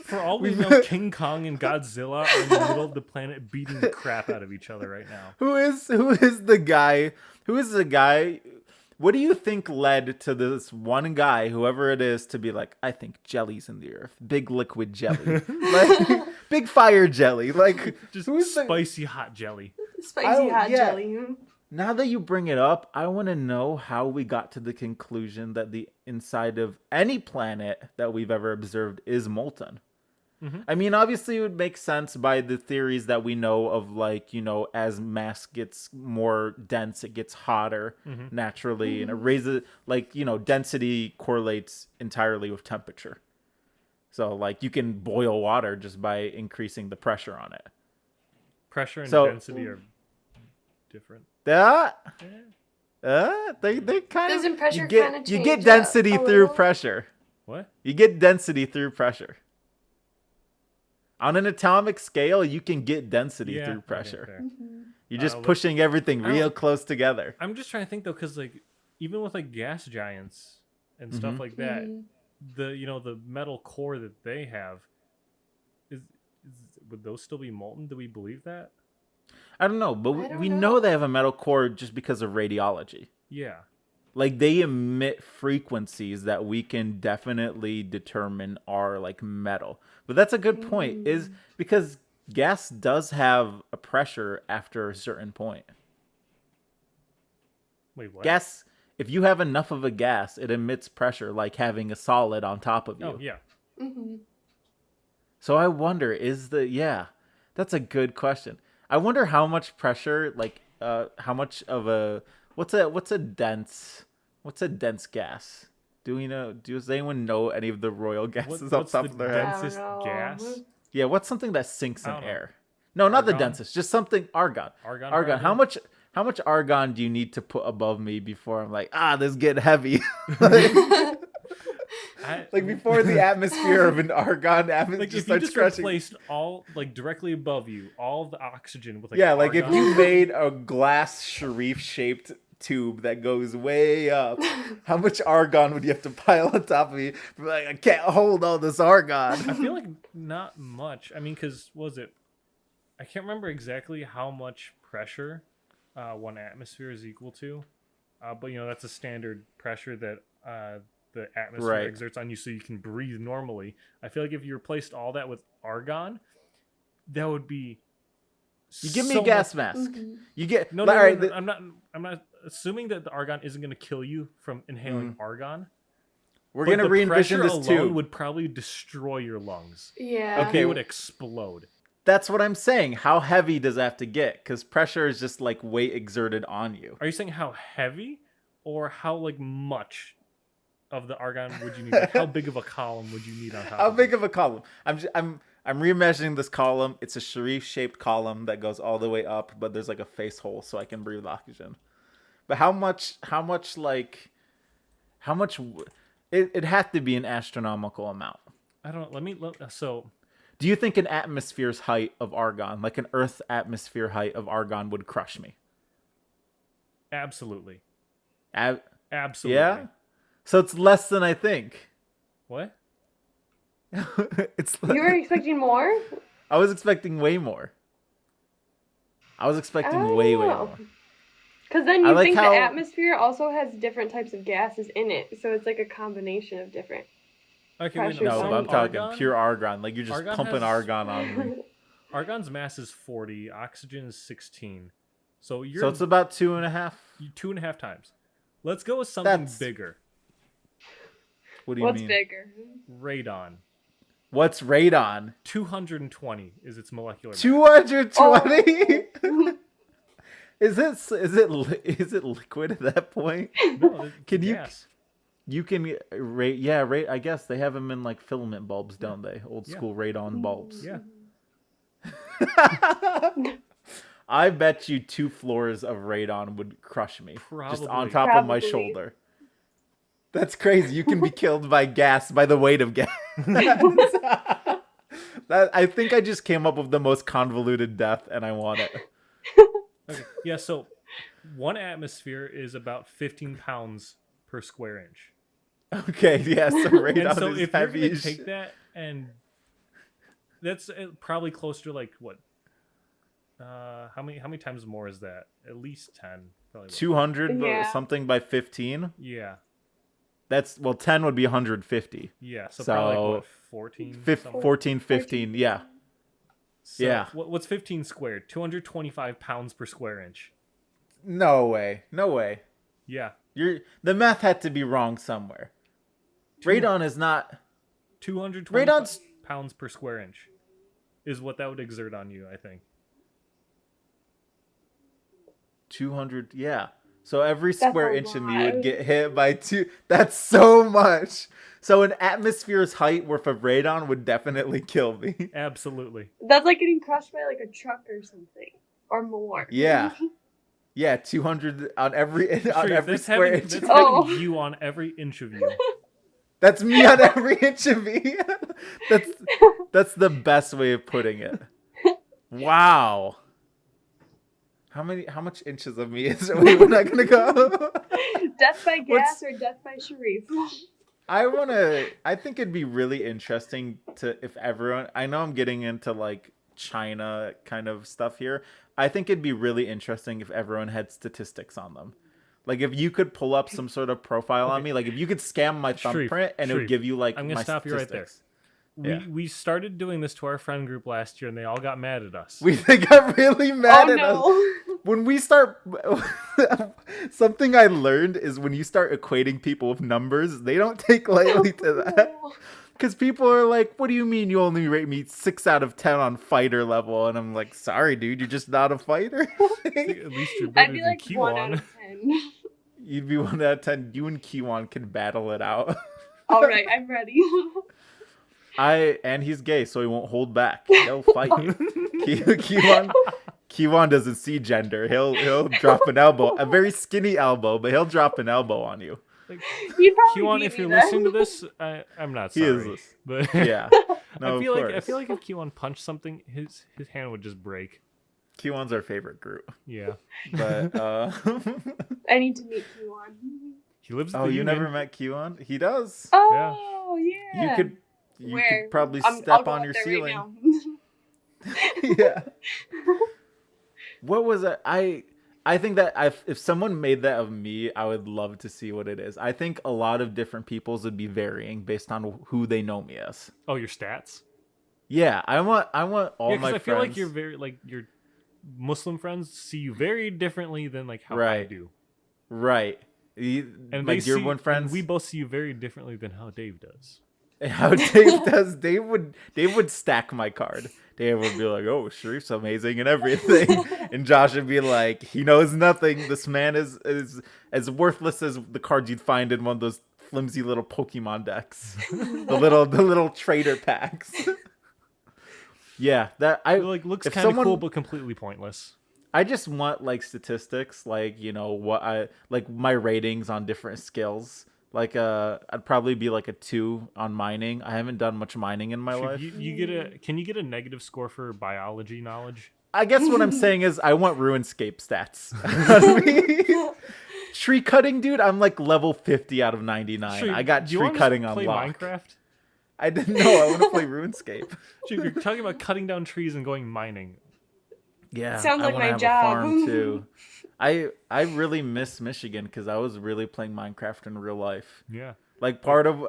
For all we know, King Kong and Godzilla are in the middle of the planet beating the crap out of each other right now. Who is the guy? Who is the guy? What do you think led to this one guy, whoever it is, to be like, I think jelly's in the earth, big liquid jelly, like big fire jelly, like Just who's the? spicy hot jelly. Spicy hot yeah. jelly. Now that you bring it up, I want to know how we got to the conclusion that the inside of any planet that we've ever observed is molten. Mhm. I mean, obviously, it would make sense by the theories that we know of, like, as mass gets more dense, it gets hotter Mhm. naturally, and it raises, like, density correlates entirely with temperature. So, like, you can boil water just by increasing the pressure on it. Pressure and So- density are different. That. Eh. They kind of Doesn't pressure you kinda you get change density a through little? pressure. What? You get density through pressure. On an atomic scale, you can get density Yeah. through okay, pressure. fair. You're just but- pushing everything I don't- real close together. I'm just trying to think though, because like even with like gas giants and Mhm. stuff like that, Mhm. the metal core that they have is would those still be molten? Do we believe that? I don't know, but I don't we know. know they have a metal core just because of radiology. Yeah. Like they emit frequencies that we can definitely determine are like metal. But that's a good point, is because gas does have a pressure after a certain point. Wait, what? Gas, if you have enough of a gas, it emits pressure like having a solid on top of you. Oh yeah. Mhm. So I wonder, that's a good question. I wonder how much pressure, like, how much of a what's a dense gas? Do we know? Does anyone know any of the royal gases off What's the top the of their head? densest I don't know. gas? Yeah, what's something that sinks I in don't know. air? No, not the Argon? densest. Just something argon. Argon. Argon. probably? How much argon do you need to put above me before I'm like, this is getting heavy? Like before the atmosphere of an argon atmosphere Like just if you starts just crushing. replaced all like directly above you all of the oxygen with like Yeah, like if argon. you made a glass Sharif shaped tube that goes way up, how much argon would you have to pile on top of me? Like, I can't hold all this I argon. feel like not much. I mean, because was it? I can't remember exactly how much pressure 1 atmosphere is equal to, but that's a standard pressure that the atmosphere Right. exerts on you so you can breathe normally. I feel like if you replaced all that with argon, that would be You give me so a gas much... mask. Mhm. You get No, all no, no, right, no, I'm not assuming that the argon isn't going to kill you from inhaling argon. we're But gonna the re-envision pressure this alone too. would probably destroy your lungs. Yeah. Like, Okay. they would explode. That's what I'm saying. How heavy does it have to get? Because pressure is just like weight exerted on you. Are you saying how heavy, or how like much of the argon would you need? Like, how big of a column would you need on top? How of big it? of a column? I'm reimagining this column. It's a Sharif shaped column that goes all the way up, but there's like a face hole so I can breathe oxygen. But how much? It had to be an astronomical amount. I don't know. Let me look. So Do you think an atmosphere's height of argon, like an Earth atmosphere height of argon, would crush me? absolutely, Ab- absolutely. yeah. So it's less than I think. What? It's. You were expecting more? I was expecting way more. I was expecting way more. Because then I you like think how- the atmosphere also has different types of gases in it, so it's like a combination of different. Okay, wait, Pressure No, So but I'm talking argon, pure argon. Like you're just Argon pumping has- argon on me. Argon's mass is 40. Oxygen is 16. So you're So it's about 2.5. 2.5 times. Let's go with something That's- bigger. What do you What's mean? bigger? Radon. What's radon? 220 is its molecular mass. 220. Is it liquid at that point? No, it's Can you- gas. You can rate. Yeah, rate. I guess they have them in like filament bulbs, don't they? Old Yeah. school radon bulbs. Yeah. I bet you 2 floors of radon would crush me. Just on Probably. top of my Probably. shoulder. That's crazy. You can be killed by gas, by the weight of gas. That, I think I just came up with the most convoluted death, and I want it. Okay. Yeah, so 1 atmosphere is about 15 pounds per square inch. Okay, yeah, so radon And so is if you're heavy going to as take shit. that, and that's probably close to like what? How many times more is that? At least 10. Probably. 200 Yeah. something by 15. Yeah. That's, well, 10 would be 150. Yeah. So, So, probably like what, 14? something? 14, 15, yeah. So yeah. What's 15 squared? 225 pounds per square inch. No way. No way. Yeah. The math had to be wrong somewhere. Radon is not 225 Radon's- pounds per square inch is what that would exert on you, I think. 200, yeah. So every That's square a inch of me lot. would get hit by 2. That's so much. So an atmosphere's height worth of radon would definitely kill me. Absolutely. That's like getting crushed by like a truck or something, or more. Yeah. Yeah, 200 on every on Sharif, every that's square having, inch. that's Oh. having you on every inch of you. That's me on every inch of me. That's the best way of putting it. Wow. How much inches of me is it? Wait, we're not gonna go. Death by What's- gas or death by Sharif. I think it'd be really interesting if everyone, I know I'm getting into like China kind of stuff here. I think it'd be really interesting if everyone had statistics on them. Like if you could pull up some sort of profile on me, like if you could scan my Sharif, thumbprint and it would Sharif, give you like I'm gonna my stop you right there. statistics. Yeah. We started doing this to our friend group last year, and they all got mad at us. They got really mad Oh at us. no. When we start, something I learned is when you start equating people with numbers, they don't take lightly to that. Because people are like, what do you mean you only rate me 6 out of 10 on fighter level? And I'm like, sorry, dude, you're just not a fighter. At least you're better I'd be than like 1 out Kiwan. of 10. You'd be 1 out of 10. You and Kiwan can battle it out. All right, I'm ready. And he's gay, so he won't hold back. He'll fight. Kiwan doesn't see gender. He'll drop an elbow, a very skinny elbow, but he'll drop an elbow on you. Like, You'd probably Kiwan, beat if me you're then. listening to this, I'm not He sorry. is. But Yeah. No, I feel of like course. if Kiwan punched something, his hand would just break. Kiwan's our favorite group. Yeah. But I need to meet Kiwan. He lives at oh, the you Union. never met Kiwan? He does. Oh, yeah. You Where? could probably I'll step go on up your there ceiling. Right now. Yeah. What was it? I I think that if someone made that of me, I would love to see what it is. I think a lot of different people's would be varying based on who they know me as. Oh, your stats? Yeah, I want all Yeah, my because I feel friends. like you're very like your Muslim friends see you very differently than like how I Right. do. Right. And My they dear see, one friends. and we both see you very differently than how Dave does. How Dave does, Dave would stack my card. Dave would be like, "Oh, Sharif's amazing and everything," and Josh would be like, "He knows nothing. This man is as worthless as the cards you'd find in one of those flimsy little Pokemon decks, the little trader packs." Yeah, that It, like looks if kind of someone- cool, but completely pointless. I just want like statistics, like what I like my ratings on different skills. Like I'd probably be like a 2 on mining. I haven't done much mining in my life. Can you get a negative score for biology knowledge? I guess what I'm saying is I want RuneScape stats. Out of me. Tree cutting, dude, I'm like level 50 out of 99. Sure, I got do you tree wanna cutting just on play lock. Minecraft? I didn't know I want to play RuneScape. Dude, you're talking about cutting down trees and going mining. Yeah, Sounds like I wanna my have job. a farm too. I really miss Michigan because I was really playing Minecraft in real life. Yeah. Like part of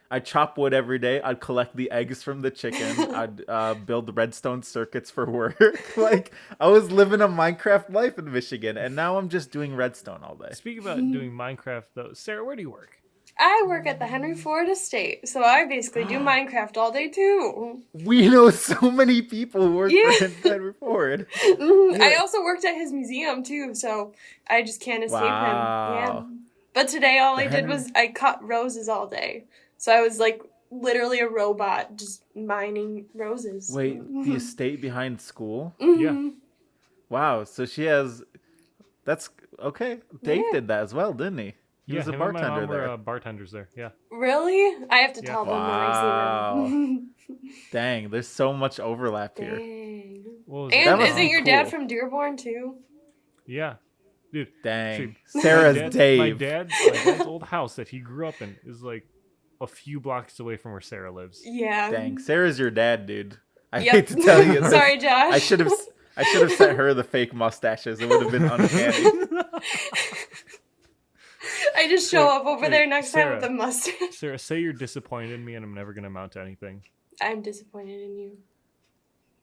I chop wood every day. I'd collect the eggs from the chicken. I'd build the redstone circuits for work. Like I was living a Minecraft life in Michigan, and now I'm just doing redstone all day. Speaking about doing Minecraft, though, Sarah, where do you work? I work at the Henry Ford Estate, so I basically do Minecraft all day too. We know so many people who work Yeah. for Henry Ford. I also worked at his museum too, so I just can't escape him. Yeah. Wow. But today all I did Henry- was I cut roses all day. So I was like literally a robot just mining roses. Wait, the estate behind school? Yeah. Wow, so she has. That's okay. Dave Yeah. did that as well, didn't he? He Yeah, was a him and my bartender mom there. were bartenders there. Yeah. Really? I have to Yeah. tell them when Wow. I see them. Dang, there's so much overlap here. Dang. What was it? That And must isn't be your dad cool. from Dearborn too? Yeah. Dude. Dang. See, Sarah's my Dave. my dad's old house that he grew up in is like a few blocks away from where Sarah lives. Yeah. Dang, Sarah's your dad, dude. I Yep. hate to tell you this. Sorry, Josh. I should have sent her the fake mustaches. It would have been uncanny. I just show up over Wait, there next time with Sarah. a mustache. Sarah, say you're disappointed in me and I'm never going to amount to anything. I'm disappointed in you.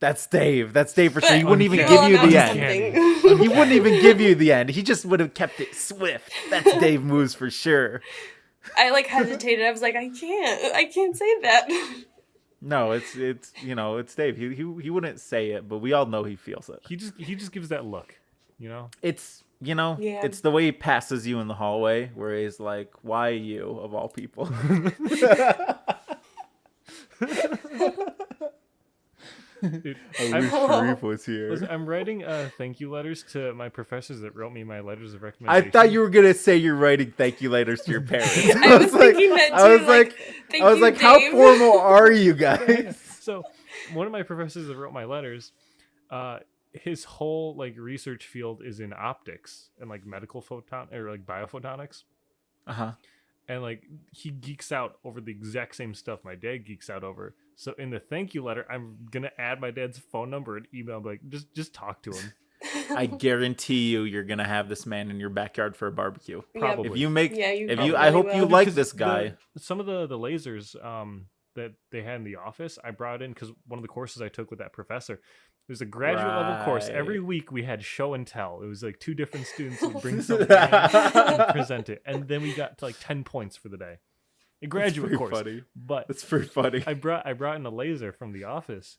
That's Dave. That's Dave for sure. But He wouldn't even you give will you amount the to end. something. He wouldn't even give you the end. He just would have kept it swift. That's Dave moves for sure. I like hesitated. I was like, I can't say that. No, it's it's Dave. He wouldn't say it, but we all know he feels it. He just gives that look, you know? It's Yeah. it's the way he passes you in the hallway where he's like, "Why you of all people?" Dude, I I'm, wish Sharif was here. listen, I'm writing thank you letters to my professors that wrote me my letters of I recommendation. thought you were gonna say you're writing thank you letters to your parents. I was thinking that too. I was like, thank I was you, like, how Dave. formal are you guys? So one of my professors that wrote my letters, his whole like research field is in optics and like medical photon or like biophotonics. Uh-huh. And like he geeks out over the exact same stuff my dad geeks out over. So in the thank you letter, I'm gonna add my dad's phone number and email. Like just talk to him. I guarantee you're gonna have this man in your backyard for a barbecue. Probably. If you make, Yeah, you if probably you, I hope will. you like Because this guy. some of the lasers that they had in the office, I brought in because one of the courses I took with that professor. It was a graduate level course. Right. Every week we had show and tell. It was like 2 different students would bring something in and present it, and then we got to like 10 points for the day. A graduate pretty course, funny. but That's pretty funny. I brought in a laser from the office,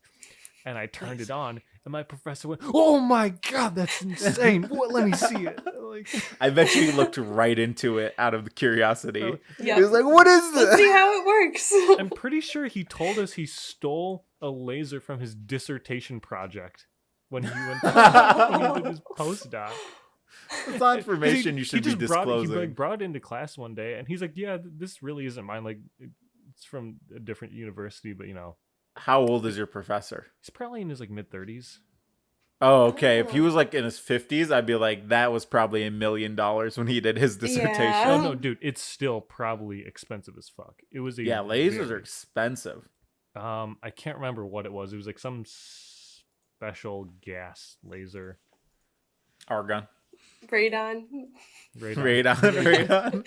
and I turned it on, and my professor went, "Oh my god, that's insane! What? Let me see it." Like, I bet you looked right into it out of the curiosity. Oh, Yeah. He was like, "What is Let's this?" see how it works. I'm pretty sure he told us he stole a laser from his dissertation project when he went when he did his postdoc. It's not information He- you should he be just brought it- disclosing. He like brought it into class one day, and he's like, "Yeah, this really isn't mine. Like, it's from a different university, but you know, How old is your professor? he's probably in his like mid-30s." Oh, okay. If he was like in his 50s, I'd be like, that was probably $1 million when he did his dissertation. Yeah. Oh no, dude, it's still probably expensive as fuck. It was a Yeah, lasers very- are expensive. I can't remember what it was. It was like some special gas laser. Argon. Radon. Radon. Radon.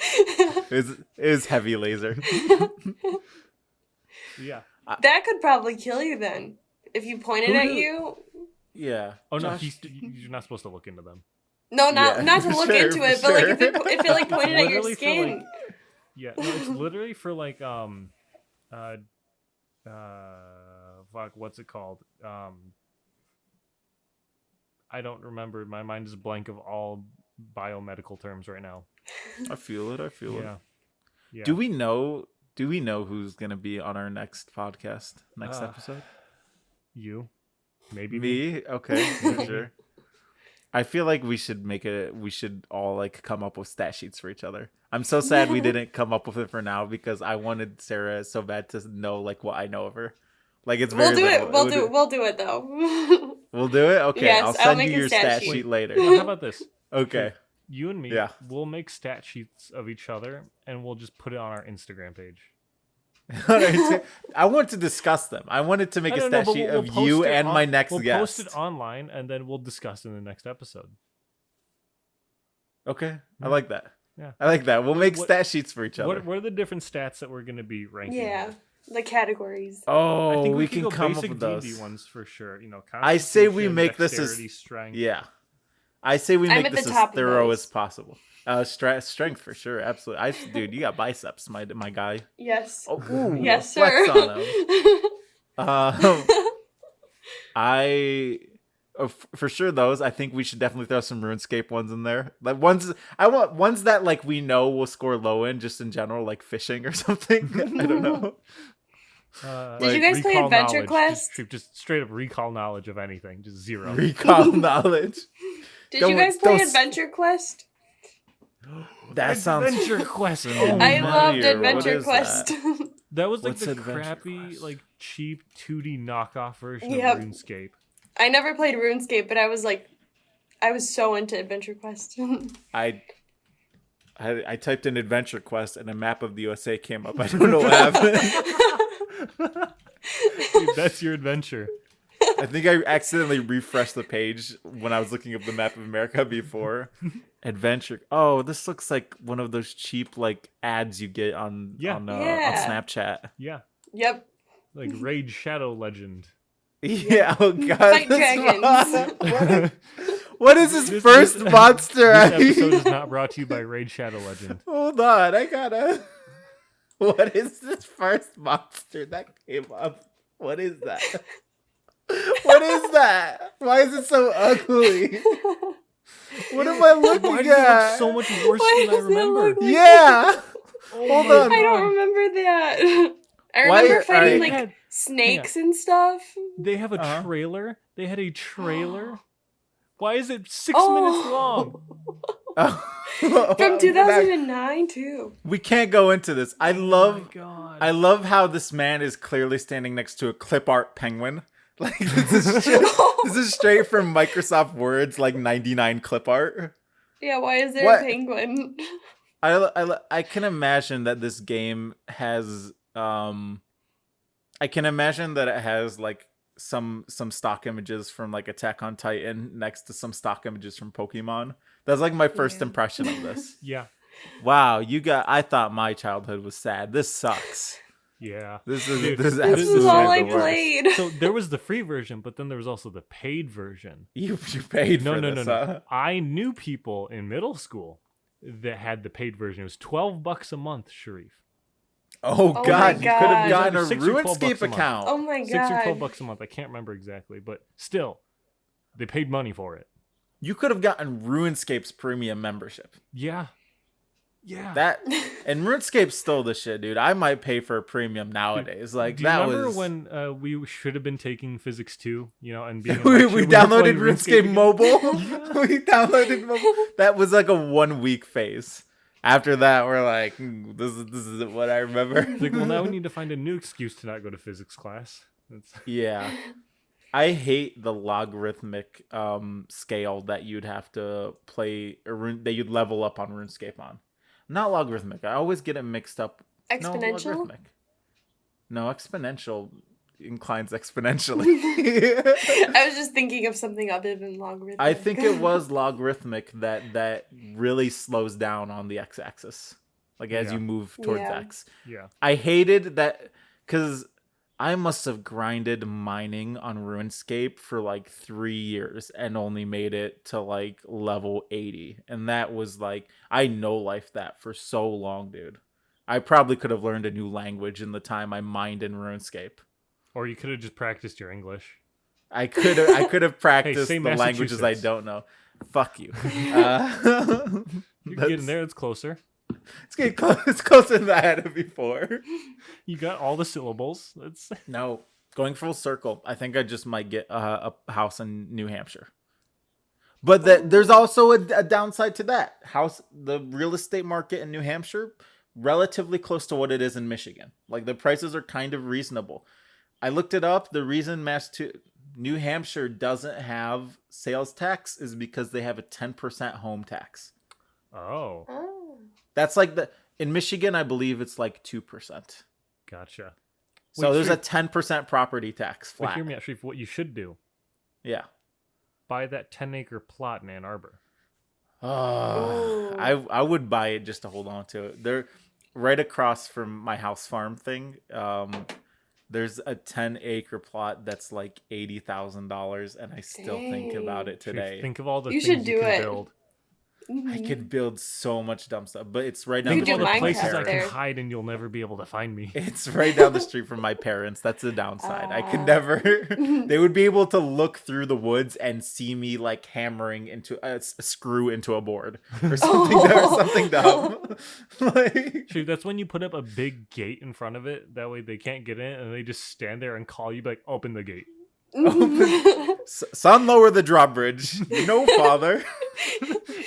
It was heavy laser. Yeah. That could probably kill you then. If you pointed at you. Yeah. Oh no, Josh, you're not supposed to look into them. No, not to for look sure, into for it, but like sure. if it like pointed at your Literally for, skin. like- Yeah, no, it's literally for like fuck, what's it called? I don't remember. My mind is blank of all biomedical terms right now. I feel it. Yeah. Yeah. Do we know who's gonna be on our next podcast, next episode? You? Maybe Me? Okay, for sure. I feel like we should all like come up with stat sheets for each other. I'm so sad we didn't come up with it for now because I wanted Sarah so bad to know like what I know of her. Like it's very We'll do it. little. We'll do it though. We'll do it? Okay, Yes, I'll I'll send make you a your stat stat sheet. sheet later. Well, how about this? Okay. You and me, Yeah. we'll make stat sheets of each other and we'll just put it on our Instagram page. I want to discuss them. I wanted to make a stat sheet of you and my next we'll guest. Post it online and then we'll discuss in the next episode. Okay, I Yeah. like that. Yeah. I like that. We'll make What- stat sheets for each other. What are the different stats that we're going to be ranking? Yeah, with? the categories. Oh, I think we could can go come up basic with D&D those. ones for sure. You know, I say we Constitution, make this as- dexterity, strength. Yeah, I say we I'm make at the this as top of thorough those. as possible. Strength for sure, absolutely. Dude, you got biceps, my guy. Yes. Oh, ooh, Yes, flex sir. on him. For sure those. I think we should definitely throw some RuneScape ones in there. Like I want ones that like we know will score low in just in general, like fishing or something. I don't know. Did you guys play recall Adventure knowledge, Quest? Just straight up recall knowledge of anything, just zero. Recall knowledge. Did Don't- you guys play don't- Adventure Quest? That sounds Adventure Quest. Oh, Oh, I man. loved What Adventure is Quest. that was like What's the Adventure crappy, Quest? like cheap 2D knockoff version Yep. of RuneScape. I never played RuneScape, but I was so into Adventure Quest. I typed in Adventure Quest and a map of the USA came up. I don't know what happened. Dude, that's your adventure. I think I accidentally refreshed the page when I was looking up the map of America before. Adventure. Oh, this looks like one of those cheap like ads you get on Yeah. on Yeah. Snapchat. Yeah, Yep. like Raid Shadow Legend. Yeah. Oh god. Fight this dragons. what is this This- first this- monster? This episode is not brought to you by Raid Shadow Legend. Hold on, I gotta. What is this first monster that came up? What is that? What is that? Why is it so ugly? What am I looking Why does it at? look so much worse Why than I does it remember? look like- Yeah. Oh Hold my on. I don't God. remember that. I Why- remember fighting alright. like snakes and stuff. They have a Uh-huh. trailer. They had a trailer. Why is it 6 Oh. minutes long? From 2009 too. We can't go into this. I Oh my love God. how this man is clearly standing next to a clip art penguin. Like this is straight from Microsoft Word's like 99 clip art. Yeah, why is there What? a penguin? I can imagine that this game has I can imagine that it has like some stock images from like Attack on Titan next to some stock images from Pokemon. That's like my first Yeah. impression of this. Yeah. Wow, I thought my childhood was sad. This sucks. Yeah. This is Dude, this is This absolutely is all I the worst. played. So there was the free version, but then there was also the paid version. You paid No, for no, this, no, no. huh? I knew people in middle school that had the paid version. It was $12 a month, Sharif. Oh my god, you could have God. gotten a 6 or 12 bucks RuneScape a month. account. Oh my 6 or 12 god. bucks a month. I can't remember exactly, but still, they paid money for it. You could have gotten RuneScape's premium membership. Yeah. Yeah. That and RuneScape stole the shit, dude. I might pay for a premium nowadays. Like Do you that remember was when we should have been taking physics 2, you know, and being in we lecture, were downloaded playing RuneScape again? Mobile. We downloaded mobile. That was like a 1 week phase. After that, we're like, this is what I remember. Like, well, now we need to find a new excuse to not go to physics class. That's... Yeah. I hate the logarithmic scale that you'd have to play that you'd level up on RuneScape on. Not logarithmic. I always get it mixed up. Exponential? No, logarithmic. No, exponential inclines exponentially. I was just thinking of something other than logarithmic. I think it was logarithmic that really slows down on the x-axis, like as you move towards x. Yeah. I hated that because I must have grinded mining on RuneScape for like 3 years and only made it to like level 80. And that was like, I no-lifed that for so long, dude. I probably could have learned a new language in the time I mined in RuneScape. Or you could have just practiced your English. I could have practiced say the languages I Massachusetts. don't know. Fuck you. You're getting there. It's closer. It's getting close. It's closer than I had it before. You got all the syllables. That's No, going full circle. I think I just might get a house in New Hampshire. But there's also a downside to that. The real estate market in New Hampshire, relatively close to what it is in Michigan. Like the prices are kind of reasonable. I looked it up. The reason New Hampshire doesn't have sales tax is because they have a 10% home tax. Oh, That's like in Michigan, I believe it's like 2%. gotcha. So Wait, there's Sharif, a 10% property tax Wait, flat. hear me out, Sharif. What you should do: Yeah. buy that 10-acre plot in Ann Arbor. Oh, I would buy it just to hold on to it. They're right across from my house farm thing. There's a 10-acre plot that's like $80,000, and I still think about it Sharif, today. think of all the You things should do you can it. build. I could build so much dumb stuff, but it's right down Think the of all street the from my places I Minecraft can parents. there. hide and you'll never be able to find me. It's right down the street from my parents. That's the downside. I could never. They would be able to look through the woods and see me like hammering into a screw into a board or something. Or something dumb. Like, Sharif, that's when you put up a big gate in front of it. That way they can't get in, and they just stand there and call you, like, "Open the gate." son, lower the drawbridge. No, father.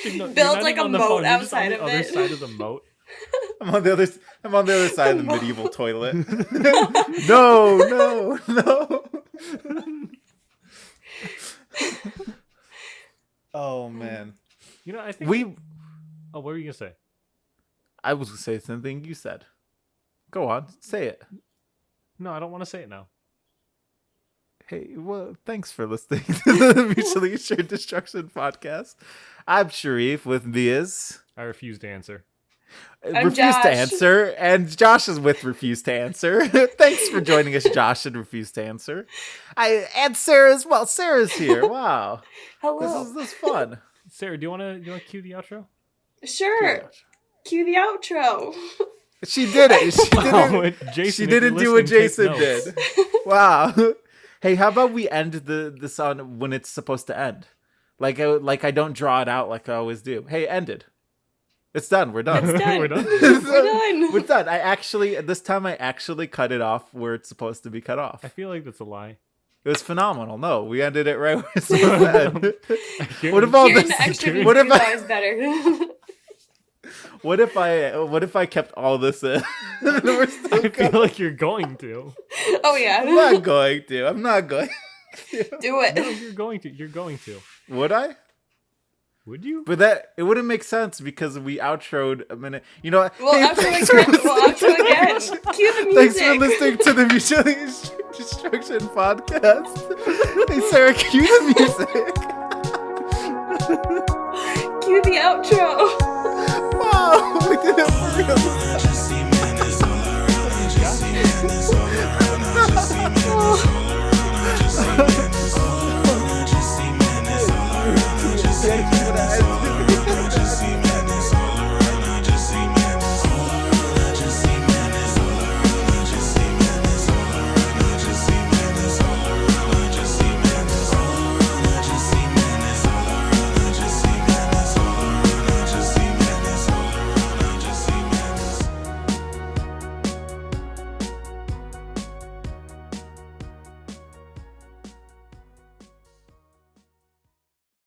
You're Build not like even a on the moat phone, you're just on outside the of other it. side of the moat. I'm on the other side of the medieval toilet. No. Oh man. You know, I think. Oh, what were you gonna say? I was gonna say something you said. Go on, say it. No, I don't want to say it now. Hey, well, thanks for listening to the Mutually Assured Destruction podcast. I'm Sharif. With me is I refuse to answer. I'm Refuse to Josh. Answer, and Josh is with Refuse to Answer. Thanks for joining us, Josh, and Refuse to Answer. And Sarah as well. Sarah's here. Wow, Hello. this is fun. Sarah, do you want to cue the outro? Sure. Cue the outro. She did it. Wow, Jason, She if you're didn't do what listening, take Jason notes. did. Wow. Hey, how about we end this on when it's supposed to end? Like I don't draw it out like I always do. Hey, ended. It's done. We're done. It's done. We're done. We're done. We're done. This time I actually cut it off where it's supposed to be cut off. I feel like that's a lie. It was phenomenal. No, we ended it right where it's supposed to end. What if Here's all an this? extra What if that I? was better. What if I kept all this in? We're still I feel like you're going to. Oh yeah. I'm not going to. I'm not going to. Do it. No, you're going to. You're going to. Would I? Would you? But it wouldn't make sense because we outroed a minute. You know what? We'll outro thanks again. for We'll listening outro again. to- Cue the Thanks music. for listening to the Mutually Assured Destruction podcast. Hey, Sarah, cue the music. Cue the outro.